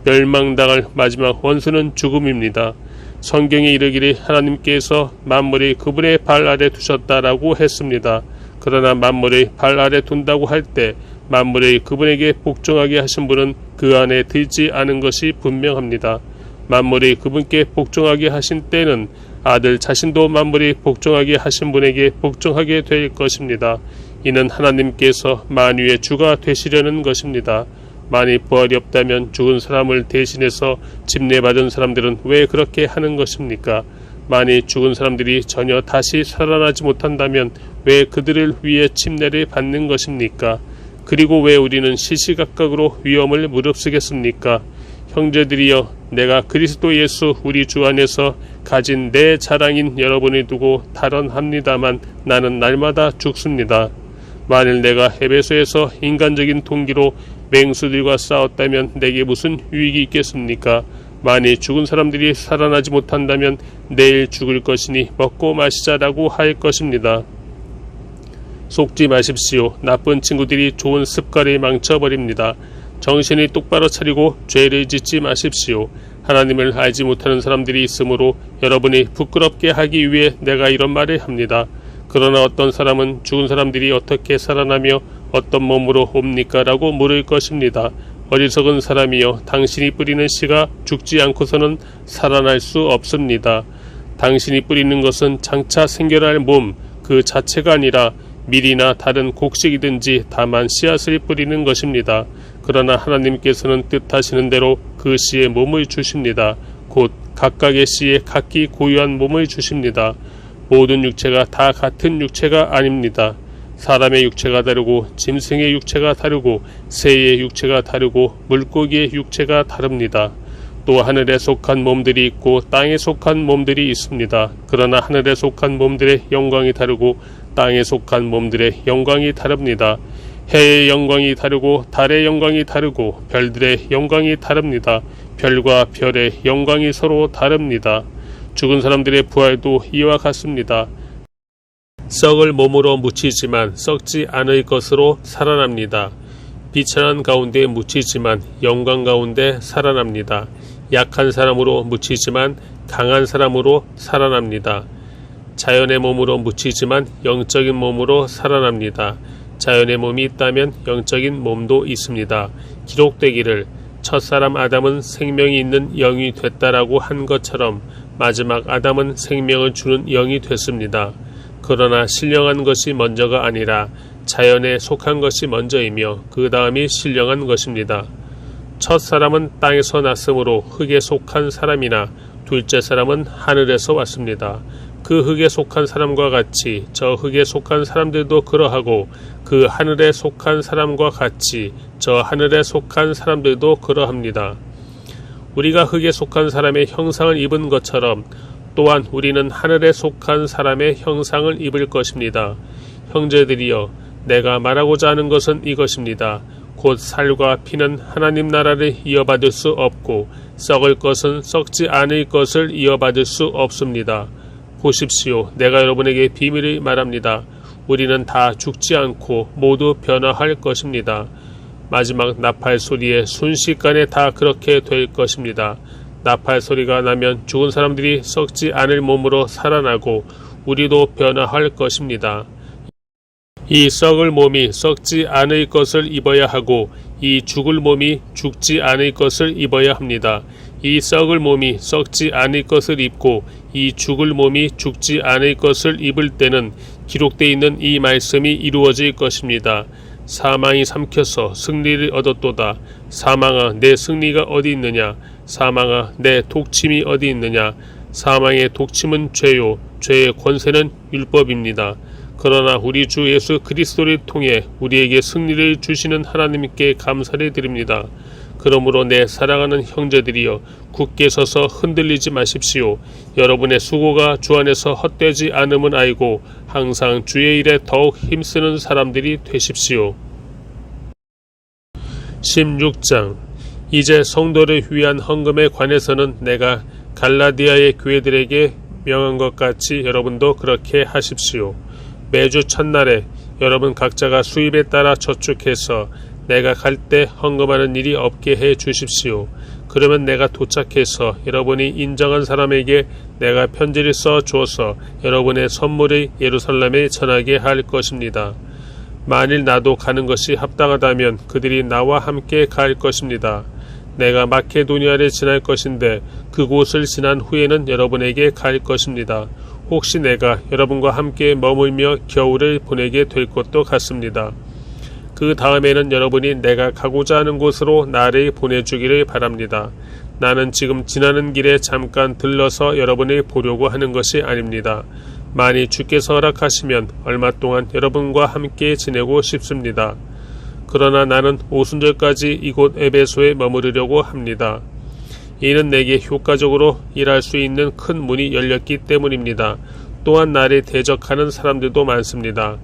멸망당할 마지막 원수는 죽음입니다. 성경에 이르기를 하나님께서 만물이 그분의 발 아래 두셨다라고 했습니다. 그러나 만물을 발 아래 둔다고 할 때 만물을 그분에게 복종하게 하신 분은 그 안에 들지 않은 것이 분명합니다. 만물이 그분께 복종하게 하신 때는 아들 자신도 만물이 복종하게 하신 분에게 복종하게 될 것입니다. 이는 하나님께서 만유의 주가 되시려는 것입니다. 만일 부활이 없다면 죽은 사람을 대신해서 집례받은 사람들은 왜 그렇게 하는 것입니까? 만일 죽은 사람들이 전혀 다시 살아나지 못한다면 왜 그들을 위해 침례를 받는 것입니까? 그리고 왜 우리는 시시각각으로 위험을 무릅쓰겠습니까? 형제들이여, 내가 그리스도 예수 우리 주 안에서 가진 내 자랑인 여러분을 두고 탈언합니다만 나는 날마다 죽습니다. 만일 내가 에베소에서 인간적인 동기로 맹수들과 싸웠다면 내게 무슨 유익이 있겠습니까? 만일 죽은 사람들이 살아나지 못한다면 내일 죽을 것이니 먹고 마시자라고 할 것입니다. 속지 마십시오. 나쁜 친구들이 좋은 습관을 망쳐버립니다. 정신을 똑바로 차리고 죄를 짓지 마십시오. 하나님을 알지 못하는 사람들이 있으므로 여러분이 부끄럽게 하기 위해 내가 이런 말을 합니다. 그러나 어떤 사람은 죽은 사람들이 어떻게 살아나며 어떤 몸으로 옵니까? 라고 물을 것입니다. 어리석은 사람이여, 당신이 뿌리는 씨가 죽지 않고서는 살아날 수 없습니다. 당신이 뿌리는 것은 장차 생겨날 몸 그 자체가 아니라 밀이나 다른 곡식이든지 다만 씨앗을 뿌리는 것입니다. 그러나 하나님께서는 뜻하시는 대로 그 씨에 몸을 주십니다. 곧 각각의 씨에 각기 고유한 몸을 주십니다. 모든 육체가 다 같은 육체가 아닙니다. 사람의 육체가 다르고 짐승의 육체가 다르고 새의 육체가 다르고 물고기의 육체가 다릅니다. 또 하늘에 속한 몸들이 있고 땅에 속한 몸들이 있습니다. 그러나 하늘에 속한 몸들의 영광이 다르고 땅에 속한 몸들의 영광이 다릅니다. 해의 영광이 다르고 달의 영광이 다르고 별들의 영광이 다릅니다. 별과 별의 영광이 서로 다릅니다. 죽은 사람들의 부활도 이와 같습니다. 썩을 몸으로 묻히지만 썩지 않을 것으로 살아납니다. 비천한 가운데 묻히지만 영광 가운데 살아납니다. 약한 사람으로 묻히지만 강한 사람으로 살아납니다. 자연의 몸으로 묻히지만 영적인 몸으로 살아납니다. 자연의 몸이 있다면 영적인 몸도 있습니다. 기록되기를 첫사람 아담은 생명이 있는 영이 됐다라고 한 것처럼 마지막 아담은 생명을 주는 영이 됐습니다. 그러나 신령한 것이 먼저가 아니라 자연에 속한 것이 먼저이며 그 다음이 신령한 것입니다. 첫 사람은 땅에서 났으므로 흙에 속한 사람이나 둘째 사람은 하늘에서 왔습니다. 그 흙에 속한 사람과 같이 저 흙에 속한 사람들도 그러하고 그 하늘에 속한 사람과 같이 저 하늘에 속한 사람들도 그러합니다. 우리가 흙에 속한 사람의 형상을 입은 것처럼 또한 우리는 하늘에 속한 사람의 형상을 입을 것입니다. 형제들이여, 내가 말하고자 하는 것은 이것입니다. 곧 살과 피는 하나님 나라를 이어받을 수 없고 썩을 것은 썩지 않을 것을 이어받을 수 없습니다. 보십시오. 내가 여러분에게 비밀을 말합니다. 우리는 다 죽지 않고 모두 변화할 것입니다. 마지막 나팔 소리에 순식간에 다 그렇게 될 것입니다. 나팔 소리가 나면 죽은 사람들이 썩지 않을 몸으로 살아나고 우리도 변화할 것입니다. 이 썩을 몸이 썩지 않을 것을 입어야 하고 이 죽을 몸이 죽지 않을 것을 입어야 합니다. 이 썩을 몸이 썩지 않을 것을 입고 이 죽을 몸이 죽지 않을 것을 입을 때는 기록되어 있는 이 말씀이 이루어질 것입니다. 사망이 삼켜서 승리를 얻었도다. 사망아 내 승리가 어디 있느냐? 사망아 내 독침이 어디 있느냐? 사망의 독침은 죄요 죄의 권세는 율법입니다. 그러나 우리 주 예수 그리스도를 통해 우리에게 승리를 주시는 하나님께 감사를 드립니다. 그러므로 내 사랑하는 형제들이여 굳게 서서 흔들리지 마십시오. 여러분의 수고가 주 안에서 헛되지 않음은 알고 항상 주의 일에 더욱 힘쓰는 사람들이 되십시오. 16장 이제 성도를 위한 헌금에 관해서는 내가 갈라디아의 교회들에게 명한 것 같이 여러분도 그렇게 하십시오. 매주 첫날에 여러분 각자가 수입에 따라 저축해서 내가 갈 때 헌금하는 일이 없게 해 주십시오. 그러면 내가 도착해서 여러분이 인정한 사람에게 내가 편지를 써 주어서 여러분의 선물을 예루살렘에 전하게 할 것입니다. 만일 나도 가는 것이 합당하다면 그들이 나와 함께 갈 것입니다. 내가 마케도니아를 지날 것인데 그곳을 지난 후에는 여러분에게 갈 것입니다. 혹시 내가 여러분과 함께 머물며 겨울을 보내게 될 것도 같습니다. 그 다음에는 여러분이 내가 가고자 하는 곳으로 나를 보내주기를 바랍니다. 나는 지금 지나는 길에 잠깐 들러서 여러분을 보려고 하는 것이 아닙니다. 만일 주께서 허락하시면 얼마 동안 여러분과 함께 지내고 싶습니다. 그러나 나는 오순절까지 이곳 에베소에 머무르려고 합니다. 이는 내게 효과적으로 일할 수 있는 큰 문이 열렸기 때문입니다. 또한 나를 대적하는 사람들도 많습니다.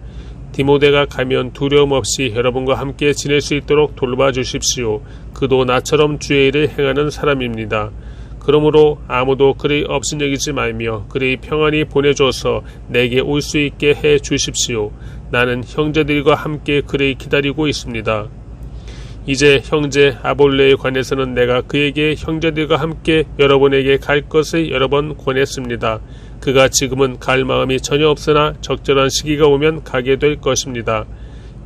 디모데가 가면 두려움 없이 여러분과 함께 지낼 수 있도록 돌봐주십시오. 그도 나처럼 주의 일을 행하는 사람입니다. 그러므로 아무도 그를 업신여기지 말며 그를 평안히 보내줘서 내게 올 수 있게 해 주십시오. 나는 형제들과 함께 그를 기다리고 있습니다. 이제 형제 아볼레에 관해서는 내가 그에게 형제들과 함께 여러분에게 갈 것을 여러 번 권했습니다. 그가 지금은 갈 마음이 전혀 없으나 적절한 시기가 오면 가게 될 것입니다.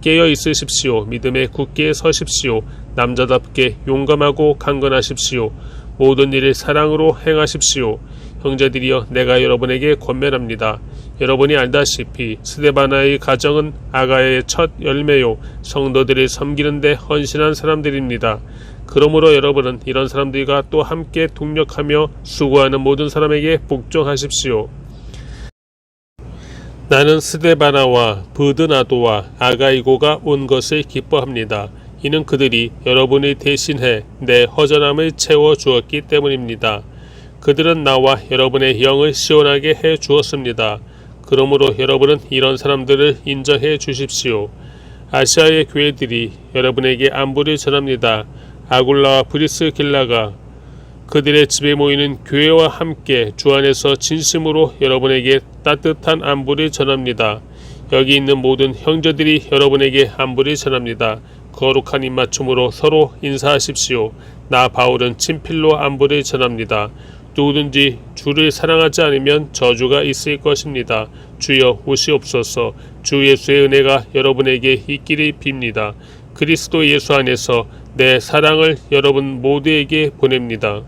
깨어 있으십시오. 믿음에 굳게 서십시오. 남자답게 용감하고 강건하십시오. 모든 일을 사랑으로 행하십시오. 형제들이여 내가 여러분에게 권면합니다. 여러분이 알다시피 스데바나의 가정은 아가야의 첫 열매요 성도들을 섬기는 데 헌신한 사람들입니다. 그러므로 여러분은 이런 사람들과 또 함께 동력하며 수고하는 모든 사람에게 복종하십시오. 나는 스데바나와 브드나도와 아가이고가 온 것을 기뻐합니다. 이는 그들이 여러분을 대신해 내 허전함을 채워 주었기 때문입니다. 그들은 나와 여러분의 영을 시원하게 해 주었습니다. 그러므로 여러분은 이런 사람들을 인정해 주십시오. 아시아의 교회들이 여러분에게 안부를 전합니다. 아굴라와 브리스길라가 그들의 집에 모이는 교회와 함께 주 안에서 진심으로 여러분에게 따뜻한 안부를 전합니다. 여기 있는 모든 형제들이 여러분에게 안부를 전합니다. 거룩한 입맞춤으로 서로 인사하십시오. 나 바울은 친필로 안부를 전합니다. 누구든지 주를 사랑하지 않으면 저주가 있을 것입니다. 주여 오시옵소서. 주 예수의 은혜가 여러분에게 있기를 빕니다. 그리스도 예수 안에서 내 사랑을 여러분 모두에게 보냅니다.